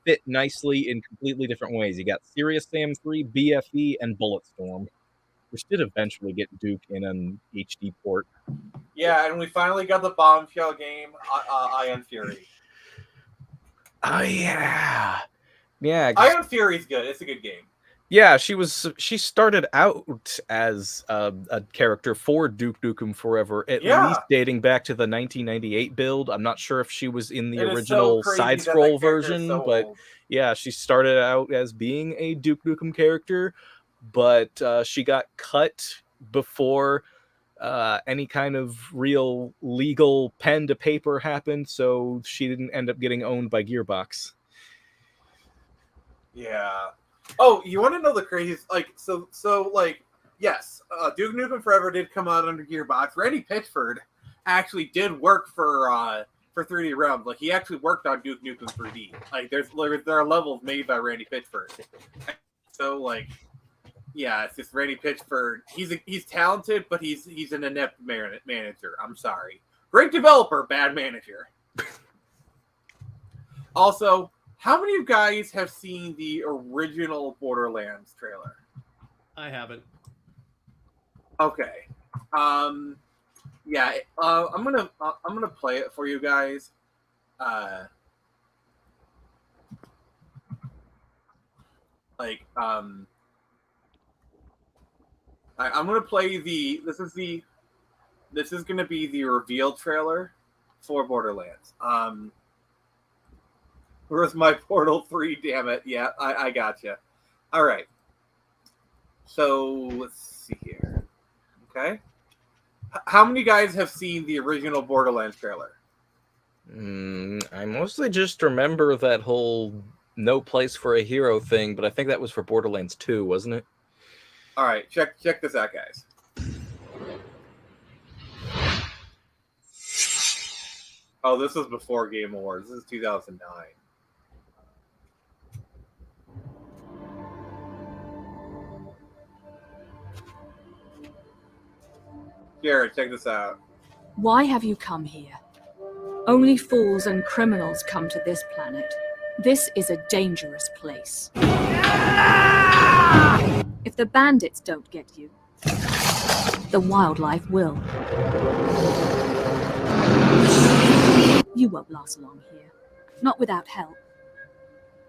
fit nicely in completely different ways. You got Serious Sam 3, BFE, and Bulletstorm, which did eventually get Duke in an HD port. Yeah, and we finally got the bombshell game, Ion Fury. Oh yeah, yeah. Ion Fury's good. It's a good game. Yeah, she started out as a character for Duke Nukem Forever, at least dating back to the 1998 build. I'm not sure if she was in the original side-scroll version, but yeah, she started out as being a Duke Nukem character, but she got cut before any kind of real legal pen to paper happened, so she didn't end up getting owned by Gearbox. Yeah. Oh, you want to know the craziest? Yes, Duke Nukem Forever did come out under Gearbox. Randy Pitchford actually did work for 3D Realms. Like, he actually worked on Duke Nukem 3D. Like, there are levels made by Randy Pitchford. So, yeah, it's just Randy Pitchford. He's talented, but he's an inept manager. I'm sorry. Great developer, bad manager. Also, how many of you guys have seen the original Borderlands trailer? I haven't. Okay. Yeah. I'm gonna play it for you guys. I'm gonna play this is gonna be the reveal trailer for Borderlands. Where's my Portal 3? Damn it. Yeah, I gotcha. All right. So, let's see here. Okay. How many guys have seen the original Borderlands trailer? I mostly just remember that whole no place for a hero thing, but I think that was for Borderlands 2, wasn't it? All right. Check this out, guys. Oh, this was before Game Awards. This is 2009. Jared, check this out. Why have you come here? Only fools and criminals come to this planet. This is a dangerous place. If the bandits don't get you, the wildlife will. You won't last long here. Not without help.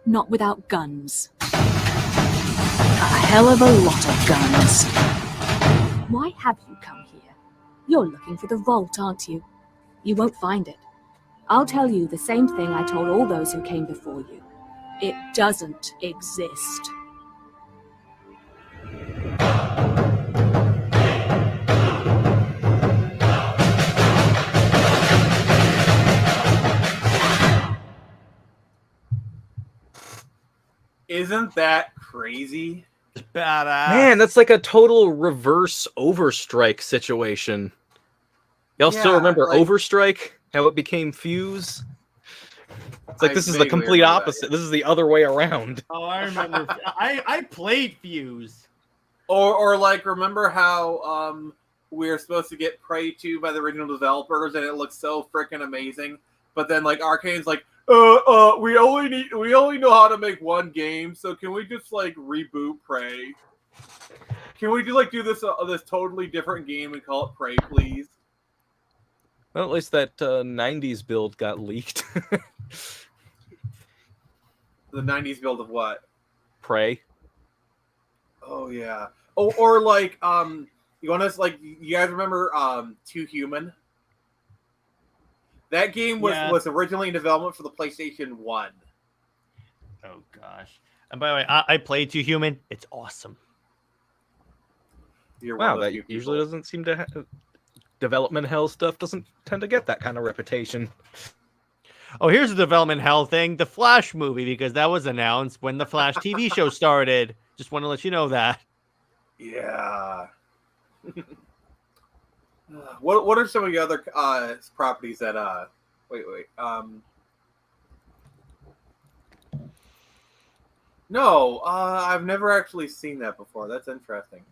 Not without guns. A hell of a lot of guns. Why have you come here? You're looking for the vault, aren't you? You won't find it. I'll tell you the same thing I told all those who came before you. It doesn't exist. Isn't that crazy? Badass. Man, that's like a total reverse Overstrike situation. Y'all still remember Overstrike? How it became Fuse? It's like this is the complete opposite. This is the other way around. Oh, I remember. I played Fuse. Or remember how we were supposed to get Prey 2 by the original developers and it looked so freaking amazing, but then Arcane's like, we only know how to make one game, so can we just reboot Prey? Can we do this totally different game and call it Prey, please? Well, at least that 90s build got leaked. The 90s build of what? Prey. Oh yeah. Oh, or you want us you guys remember Too Human? That game was originally in development for the PlayStation 1. Oh gosh. And by the way, I played Too Human. It's awesome. Wow, that usually doesn't seem to have development hell stuff doesn't tend to get that kind of reputation. Oh, here's a development hell thing. The Flash movie, because that was announced when the Flash TV show started. Just want to let you know that. Yeah. What are some of the other properties that wait no, I've never actually seen that before. That's interesting.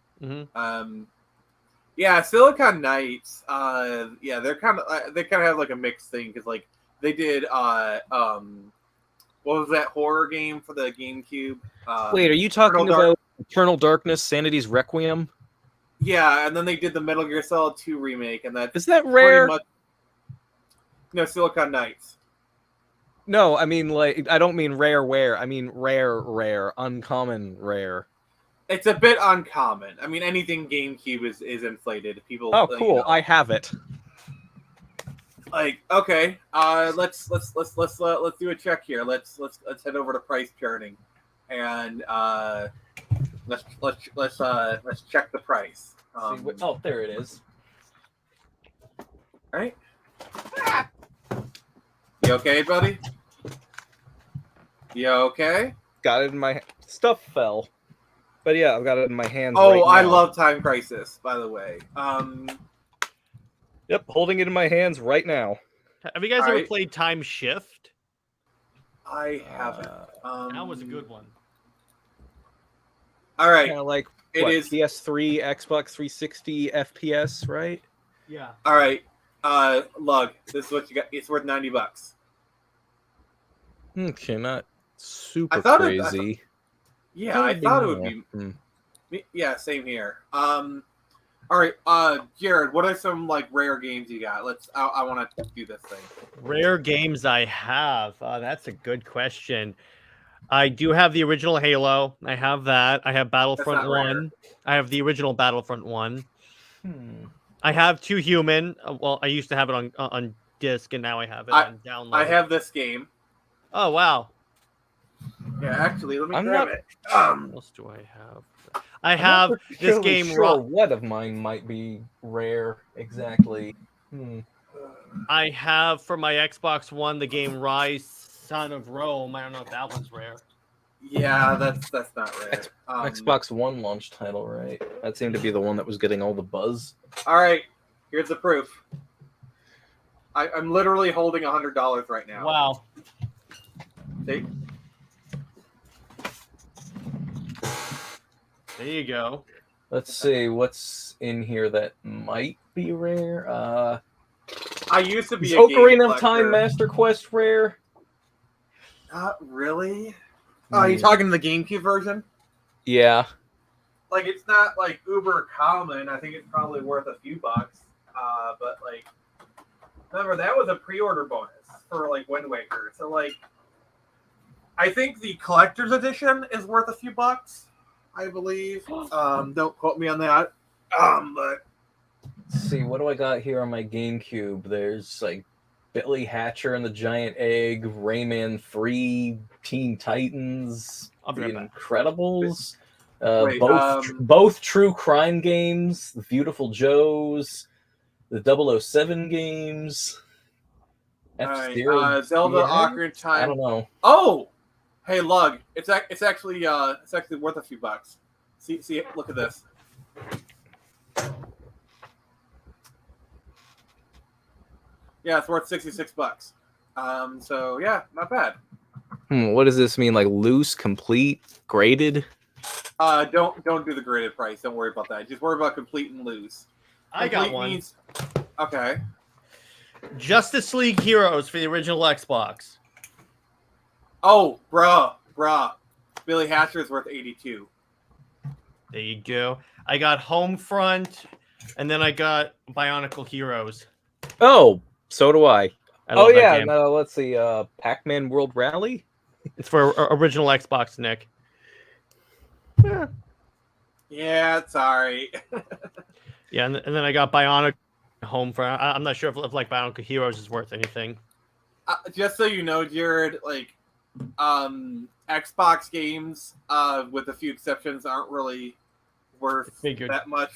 Yeah, Silicon Knights. Yeah, they kind of have like a mixed thing because like they did what was that horror game for the GameCube? Wait, are you talking about Eternal Darkness, Sanity's Requiem? Yeah, and then they did the Metal Gear Solid 2 remake, and is that Rare? No, Silicon Knights. No, I mean like I don't mean rareware. I mean rare, uncommon rare. It's a bit uncommon. I mean, anything GameCube is inflated. People. Oh, cool! You know, I have it. Like, okay, let's do a check here. Let's head over to price charting, and let's check the price. Oh, there it is. All right. You okay, buddy? You okay? Got it in my stuff fell, but yeah, I've got it in my hands. Oh, right I now. love Time Crisis, by the way. Yep, holding it in my hands right now. Have you guys ever played Time Shift? I haven't. That was a good one. All right, kind of like it is PS3, Xbox 360 FPS, right? Yeah. All right, Lug. This is what you got. It's worth $90. Okay, not super crazy. Yeah, I thought it would be. Yeah, same here. All right, Jared, what are some like rare games you got? I want to do this thing. Rare games I have. That's a good question. I do have the original Halo. I have that. I have Battlefront 1. I have the original Battlefront 1. I have 2 Human. Well, I used to have it on disc, and now I have it on download. I have this game. Oh wow. Yeah, actually, let me grab it. What else do I have? I have this game. Sure, what of mine might be rare exactly? I have for my Xbox One the game Rise, Son of Rome. I don't know if that one's rare. Yeah, that's not rare. Xbox One launch title, right? That seemed to be the one that was getting all the buzz. All right, here's the proof. I'm literally holding $100 right now. Wow. See? There you go. Let's see what's in here that might be rare. I used to be is Ocarina of Time Master Quest rare? Not really. Oh, you talking the GameCube version? Yeah. Like it's not like uber common. I think it's probably worth a few bucks. But like, remember that was a pre-order bonus for like Wind Waker. So like, I think the collector's edition is worth a few bucks. I believe. Don't quote me on that. But let's see, what do I got here on my GameCube? There's like Billy Hatcher and the Giant Egg, Rayman 3, Teen Titans, The Incredibles, both true crime games, The Beautiful Joes, the 007 games, Zelda Ocarina of Time. I don't know. Oh, hey Lug, it's actually worth a few bucks. See, look at this. Yeah, it's worth $66. So yeah, not bad. What does this mean? Like loose, complete, graded? Don't do the graded price. Don't worry about that. Just worry about complete and loose. I got one. Okay. Justice League Heroes for the original Xbox. Oh, bruh. Billy Hatcher is worth $82. There you go. I got Homefront, and then I got Bionicle Heroes. Oh, so do I. Oh yeah, no, let's see. Pac-Man World Rally. It's for original Xbox, Nick. Yeah, it's alright. Yeah, and then I got Bionicle Homefront. I'm not sure if like Bionicle Heroes is worth anything. Just so you know, Jared, like Xbox games, with a few exceptions, aren't really worth that much.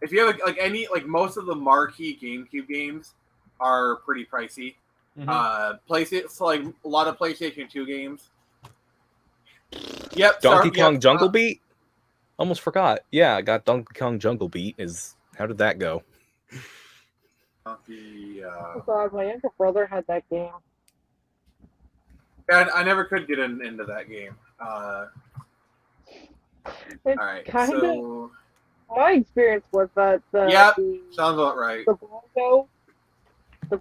If you have like most of the marquee GameCube games are pretty pricey. PlayStation, so like a lot of PlayStation 2 games. Yep. Donkey Kong Jungle Beat. Almost forgot. Yeah, I got Donkey Kong Jungle Beat. How did that go? Oh God, my younger brother had that game. And I never could get into that game. It's Alright, kind so... of my experience was that Yep, sounds about right. The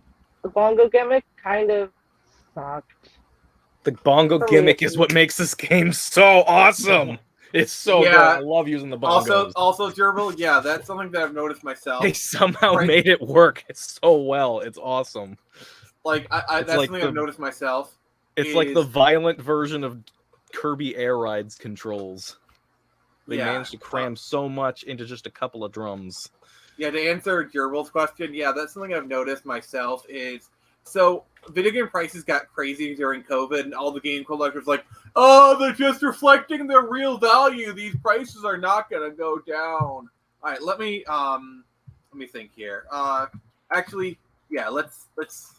bongo gimmick kind of sucked. The bongo For me, gimmick at is what least. makes this game so awesome. It's so good. I love using the bongos. Also, Gerbil, yeah, that's something that I've noticed myself. They somehow Right. made it work so well. It's awesome. Like, It's that's like something I've noticed myself. It's like the violent version of Kirby Air Ride's controls. They managed to cram so much into just a couple of drums. Yeah, to answer Gerbil's question, yeah, that's something I've noticed myself is... So, video game prices got crazy during COVID, and all the game collectors like, oh, they're just reflecting their real value. These prices are not going to go down. All right, let me think here. Actually, yeah, let's just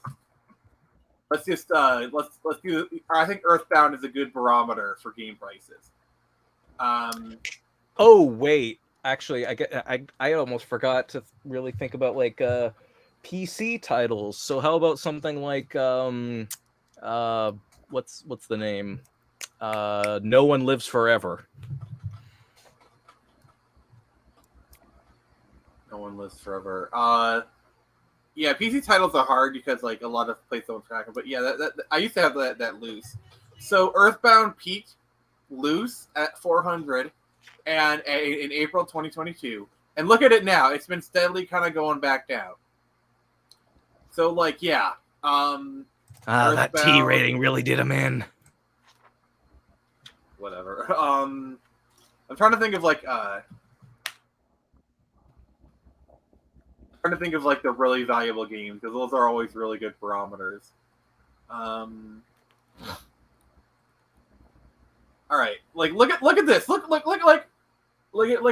let's do. I think Earthbound is a good barometer for game prices. Oh wait, actually, I almost forgot to really think about like PC titles. So how about something like what's the name? No One Lives Forever. No One Lives Forever. Yeah, PC titles are hard because like a lot of places don't track them. But yeah, that I used to have that loose. So Earthbound peaked loose at 400, and in April 2022, and look at it now. It's been steadily kind of going back down. So like yeah, that T rating really did him in. Whatever. I'm trying to think of like the really valuable games because those are always really good barometers. All right, like look at this. Look at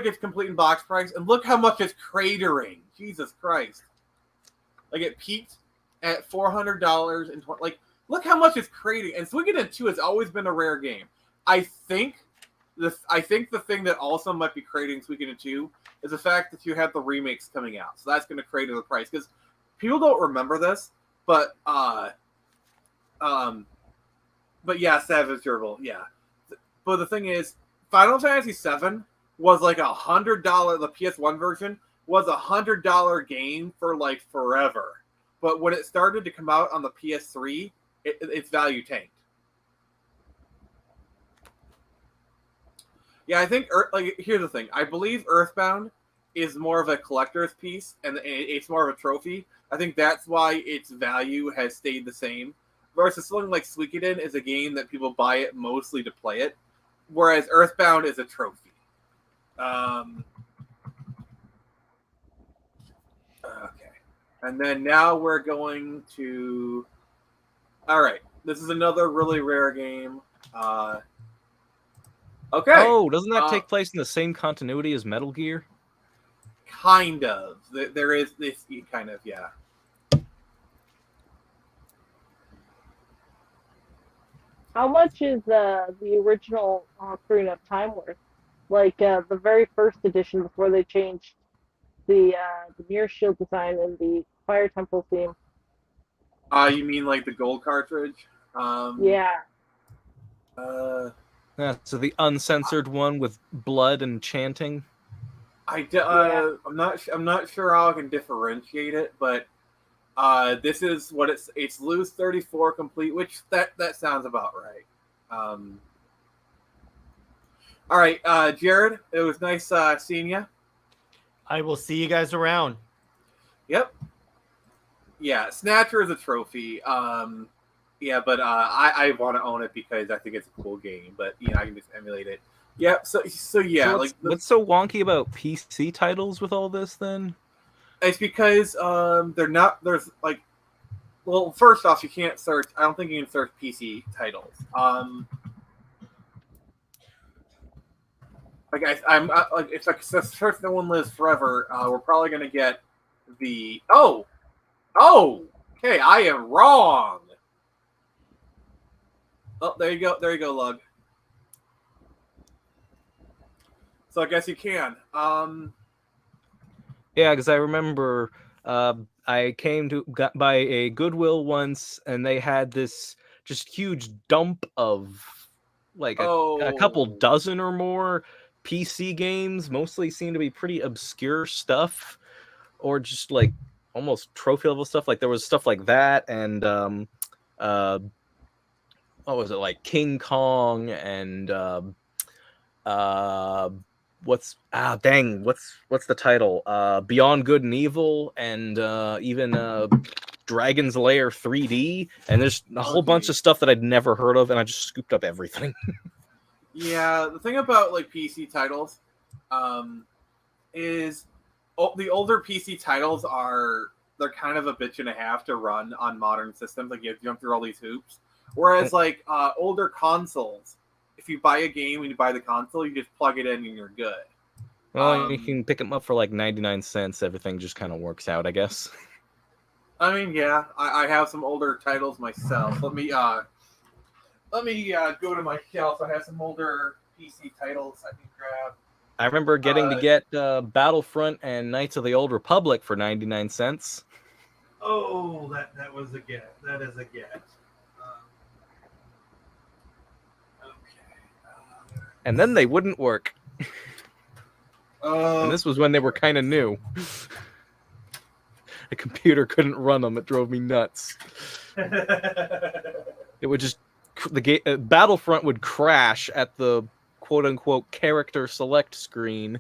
its complete in box price, and look how much it's cratering. Jesus Christ! Like it peaked at $400 and like look how much it's cratering. And Suikoden 2 has always been a rare game. I think the thing that also might be crating Suikoden 2 is the fact that you have the remakes coming out. So that's going to crater the price because people don't remember this, but yeah, Savage Gerbil, yeah. But the thing is, Final Fantasy VII was like $100. The PS1 version was $100 game for like forever. But when it started to come out on the PS3, its value tanked. Yeah, I think here's the thing. I believe Earthbound is more of a collector's piece, and it's more of a trophy. I think that's why its value has stayed the same. Versus something like Suikoden is a game that people buy it mostly to play it, whereas Earthbound is a trophy. Okay, and then now we're going to. All right, this is another really rare game. Okay. Oh, doesn't that take place in the same continuity as Metal Gear? Kind of. There is this kind of, yeah. How much is the original Ocarina of Time worth? Like the very first edition before they changed the Mirror Shield design and the Fire Temple theme. You mean like the gold cartridge? Yeah. Yeah, so the uncensored one with blood and chanting. I'm not sure how I can differentiate it, but this is what it's loose 34 complete, which that sounds about right. All right, Jared, it was nice seeing you. I will see you guys around. Yep. Yeah, Snatcher is a trophy. Yeah, but I want to own it because I think it's a cool game. But I can just emulate it. Yeah. So yeah. So what's so wonky about PC titles with all this then? It's because they're not. There's like, well, first off, you can't search. I don't think you can search PC titles. I'm like if I search No One Lives Forever, we're probably gonna get the okay, I am wrong. Oh, there you go, Lug. So I guess you can. Yeah, because I remember I came to got by a Goodwill once, and they had this just huge dump of like a couple dozen or more PC games. Mostly seem to be pretty obscure stuff, or just like almost trophy level stuff. Like there was stuff like that, and what was it, like King Kong and what's the title? Beyond Good and Evil, and even Dragon's Lair 3D, and there's a whole bunch of stuff that I'd never heard of, and I just scooped up everything. Yeah, the thing about like PC titles is the older PC titles they're kind of a bitch and a half to run on modern systems. Like you have to jump through all these hoops. Whereas like older consoles, if you buy a game and you buy the console, you just plug it in and you're good. Well, you can pick them up for like 99 cents. Everything just kind of works out, I guess. I mean, yeah, I have some older titles myself. Let me go to my shelf. I have some older PC titles I can grab. I remember getting to get Battlefront and Knights of the Old Republic for 99 cents. Oh, that was a get. That is a get. And then they wouldn't work. And this was when they were kind of new. The computer couldn't run them. It drove me nuts. It would just Battlefront would crash at the quote-unquote character select screen,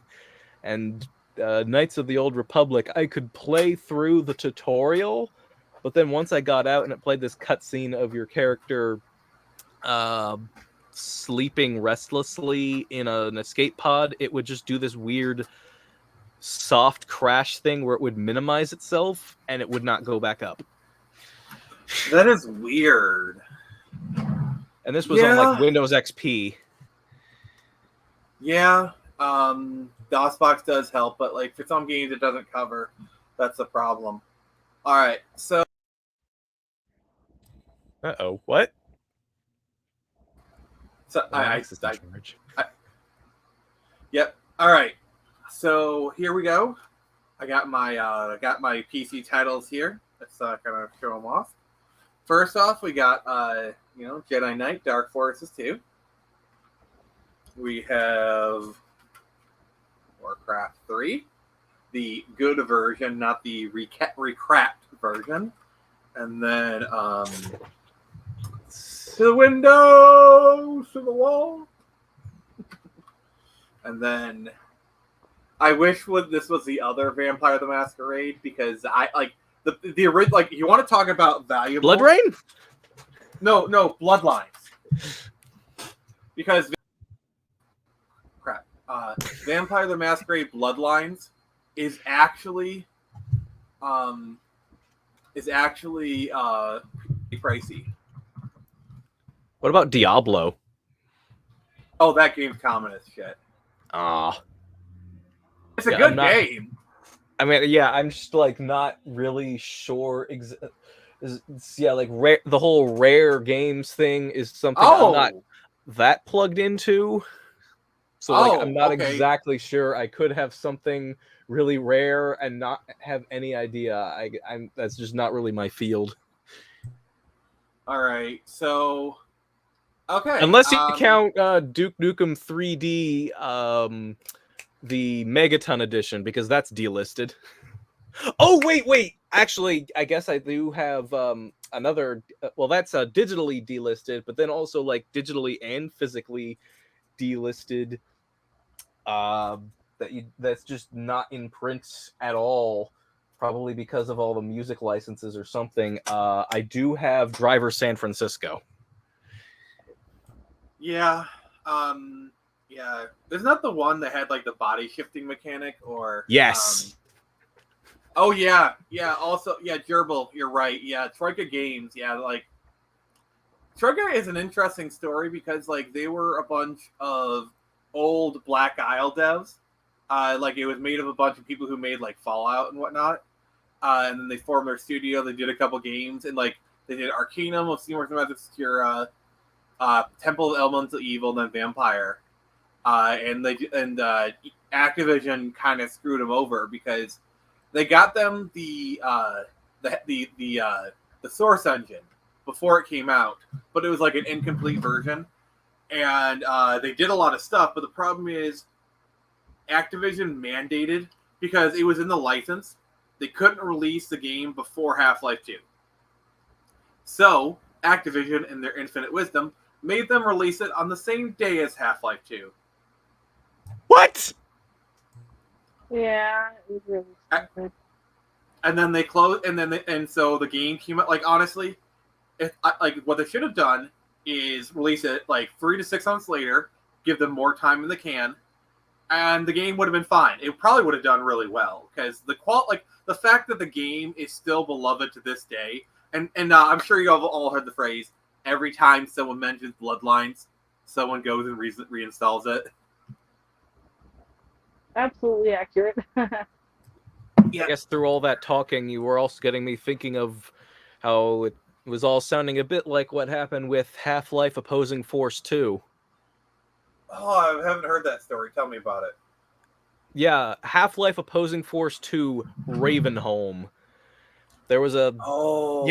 and Knights of the Old Republic, I could play through the tutorial, but then once I got out and it played this cutscene of your character sleeping restlessly in an escape pod, it would just do this weird soft crash thing where it would minimize itself and it would not go back up. That is weird. And this was on like Windows XP. Yeah, DOSBox does help, but like for some games it doesn't cover. That's the problem. All right, so. Uh-oh, what? So yep. All right. So here we go. I got my PC titles here. Let's kind of show them off. First off, we got Jedi Knight, Dark Forces 2. We have Warcraft 3, the good version, not the recrapped version. And then to the window, to the wall. And then I wish this was the other Vampire the Masquerade, because I like the original. Like, you want to talk about valuable Blood Rain? No, Bloodlines. Because Vampire the Masquerade Bloodlines is actually pricey. What about Diablo? Oh, that game's common as shit. It's a good game. I mean, yeah, I'm just like not really sure. Like the whole rare games thing is something I'm not that plugged into. So like, I'm not exactly sure. I could have something really rare and not have any idea. That's just not really my field. All right, so okay. Unless you count Duke Nukem 3D, the Megaton edition, because that's delisted. Oh wait! Actually, I guess I do have another. Well, that's digitally delisted, but then also like digitally and physically delisted. That's just not in print at all. Probably because of all the music licenses or something. I do have Driver San Francisco. Yeah. Yeah. Isn't that the one that had like the body shifting mechanic? Or yes. Oh yeah. Also, yeah, Gerbil. You're right. Yeah, Troika Games. Yeah, like Troika is an interesting story because like they were a bunch of old Black Isle devs. Like it was made of a bunch of people who made like Fallout and whatnot. And then they formed their studio. They did a couple games, and like they did Arcanum of Seymour Magic Secura, Temple of Elemental Evil, and then Vampire. And Activision kind of screwed them over because They got them the Source engine before it came out, but it was like an incomplete version, and they did a lot of stuff. But the problem is, Activision mandated, because it was in the license, they couldn't release the game before Half-Life 2. So Activision, in their infinite wisdom, made them release it on the same day as Half-Life 2. What? Yeah, it was really stupid. And then they closed, and so the game came out. Like, honestly, what they should have done is release it like 3 to 6 months later, give them more time in the can, and the game would have been fine. It probably would have done really well, because the fact that the game is still beloved to this day, and I'm sure you have all heard the phrase, every time someone mentions Bloodlines, someone goes and reinstalls it. Absolutely accurate. I guess through all that talking, you were also getting me thinking of how it was all sounding a bit like what happened with Half-Life Opposing Force 2. Oh, I haven't heard that story. Tell me about it. Yeah, Half-Life Opposing Force 2 Ravenholm. There was a whole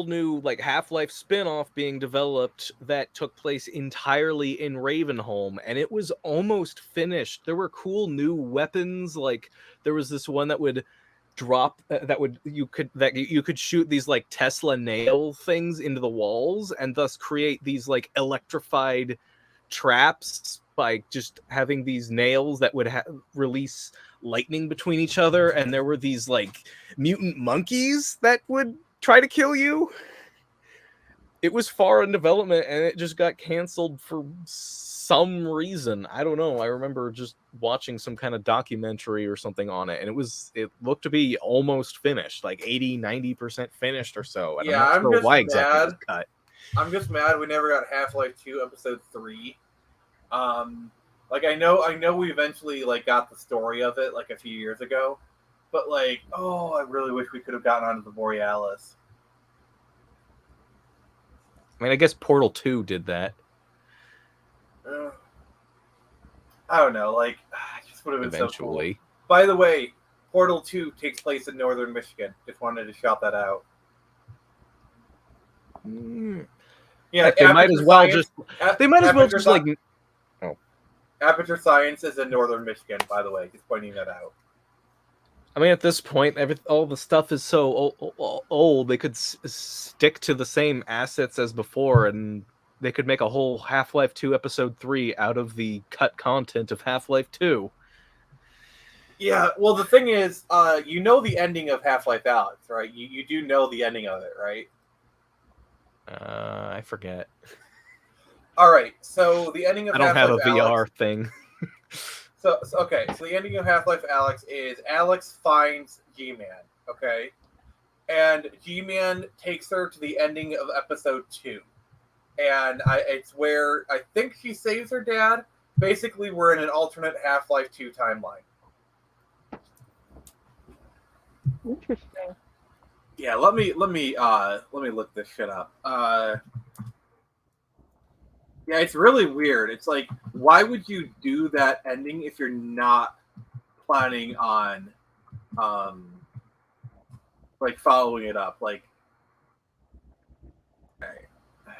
new like Half-Life spin-off being developed that took place entirely in Ravenholm, and it was almost finished. There were cool new weapons, like there was this one that would drop you could shoot these like Tesla nail things into the walls and thus create these like electrified traps by just having these nails that would release lightning between each other, and there were these like mutant monkeys that would try to kill you. It was far in development and it just got canceled for some reason. I don't know. I remember just watching some kind of documentary or something on it, and it looked to be almost finished, like 80-90% finished or so. And I'm not sure why exactly it was cut. I'm just mad we never got Half-Life 2 Episode 3. Like I know we eventually like got the story of it like a few years ago, but like, oh, I really wish we could have gotten onto the Borealis. I mean, I guess Portal 2 did that. I don't know, like, I just would have been eventually. So cool. By the way, Portal 2 takes place in northern Michigan. Just wanted to shout that out. Yeah, they might as well just like. Oh. Aperture Science is in northern Michigan, by the way. Just pointing that out. I mean, at this point, all the stuff is so old. They could stick to the same assets as before, and they could make a whole Half-Life 2 Episode 3 out of the cut content of Half-Life 2. Yeah, well, the thing is, you know the ending of Half-Life Alyx, right? You do know the ending of it, right? I forget. All right, so the ending of I don't Half-Life have a VR Alyx, thing. So the ending of Half-Life Alyx is Alyx finds G-Man, okay? And G-Man takes her to the ending of Episode 2. And it's where I think she saves her dad. Basically, we're in an alternate Half-Life 2 timeline. Interesting. Yeah, let me look this shit up. Yeah, it's really weird. It's like, why would you do that ending if you're not planning on, like following it up? Like, okay.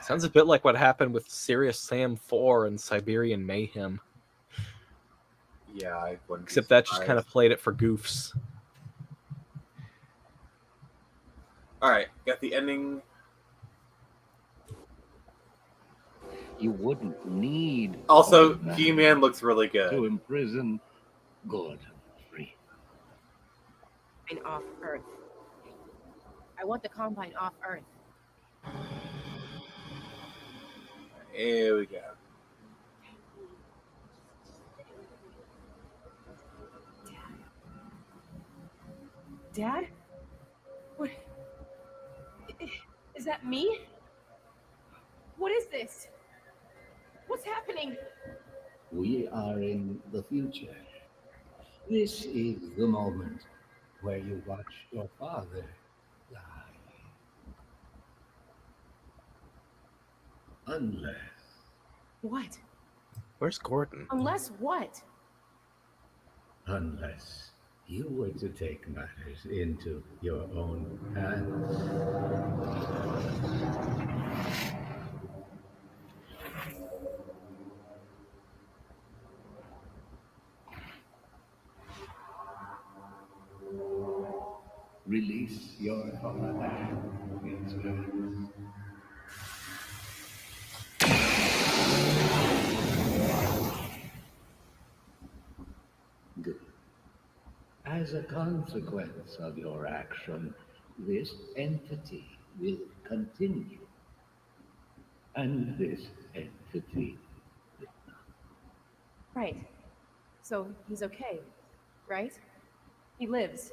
Sounds a bit like what happened with Serious Sam 4 and Siberian Mayhem. Yeah, I wouldn't. Except that just kind of played it for goofs. All right, got the ending. You wouldn't need. Also, G-Man looks really good. To imprison good free. Off Earth. I want the Combine off Earth. Here we go. Dad? What? Is that me? What is this? What's happening? We are in the future. This is the moment where you watch your father die. Unless. What? Where's Gordon? Unless what? Unless you were to take matters into your own hands. Release your father, Israel. Good. As a consequence of your action, this entity will continue. And this entity. Right. So he's okay, right? He lives.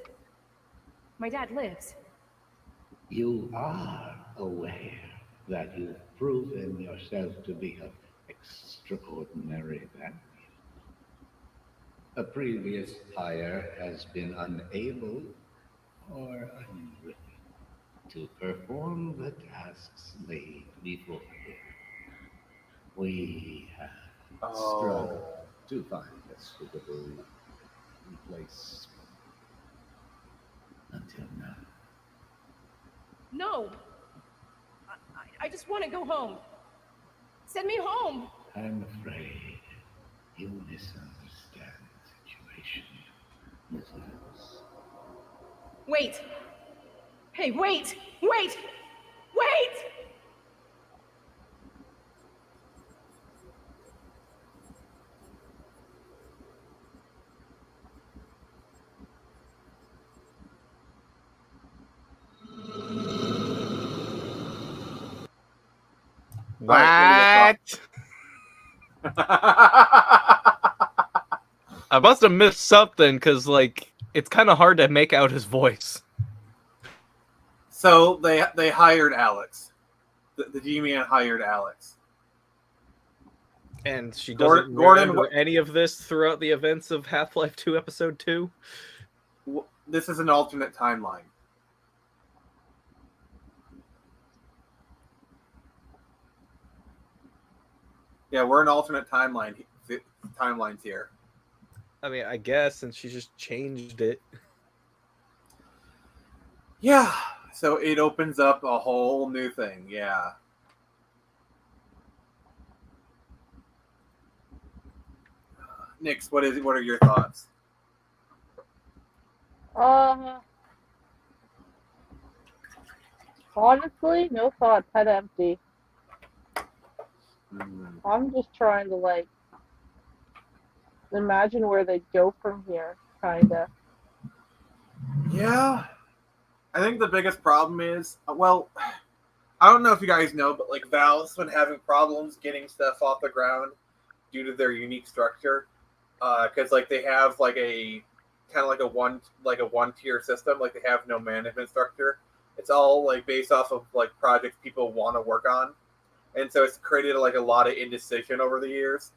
My dad lives. You are aware that you've proven yourself to be of extraordinary value. A previous hire has been unable or unwilling to perform the tasks laid before him. We have struggled to find a suitable replacement until now. No! I just want to go home. Send me home! I'm afraid you misunderstand the situation, Mrs. Wait! Hey, wait! Wait! Wait! What? I must have missed something because, like, it's kind of hard to make out his voice. So they hired Alex. The G-Man hired Alex. And she doesn't remember any of this throughout the events of Half-Life 2 Episode 2? This is an alternate timeline. Yeah, we're in alternate timelines here. I mean, I guess, since she just changed it. Yeah, so it opens up a whole new thing, yeah. Nix, what are your thoughts? Honestly, no thoughts, head empty. I'm just trying to, like, imagine where they go from here, kinda. Yeah. I think the biggest problem is, well, I don't know if you guys know, but like Valve's been having problems getting stuff off the ground due to their unique structure. Because like they have like a kind of like a one tier system, like they have no management structure. It's all like based off of like projects people want to work on, and so it's created like a lot of indecision over the years.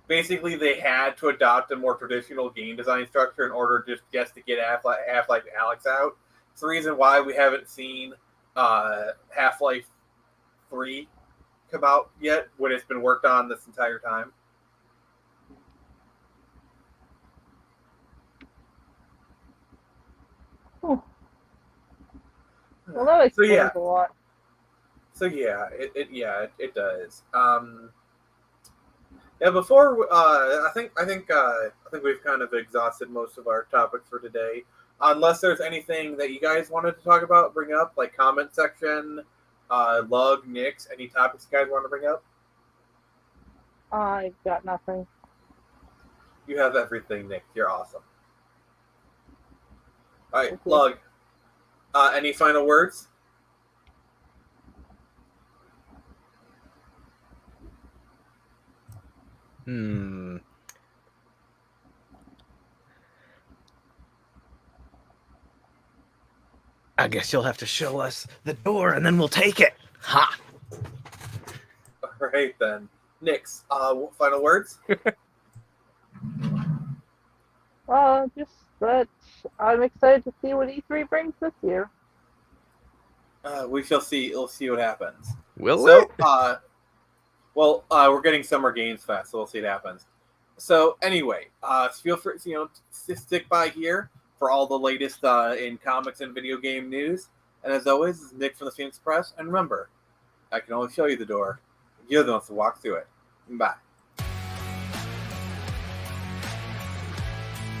Basically, they had to adopt a more traditional game design structure in order just to get Half-Life Alex out. It's the reason why we haven't seen Half-Life 3 come out yet, when it's been worked on this entire time. Well, that explains a lot. So yeah, it does. Yeah, before I think we've kind of exhausted most of our topics for today. Unless there's anything that you guys wanted to talk about, bring up, like comment section, Lug, Nix, any topics you guys want to bring up? I've got nothing. You have everything, Nick. You're awesome. All right, Lug. Any final words? I guess you'll have to show us the door and then we'll take it. Ha! All right, then. Nix, final words? Just that I'm excited to see what E3 brings this year. We shall see. We'll see what happens. Will it? We're getting Summer Games Fest, so we'll see what happens. So anyway, feel free to stick by here for all the latest in comics and video game news. And as always, this is Nick from the Phoenix Press. And remember, I can only show you the door. You're the ones to walk through it. Bye.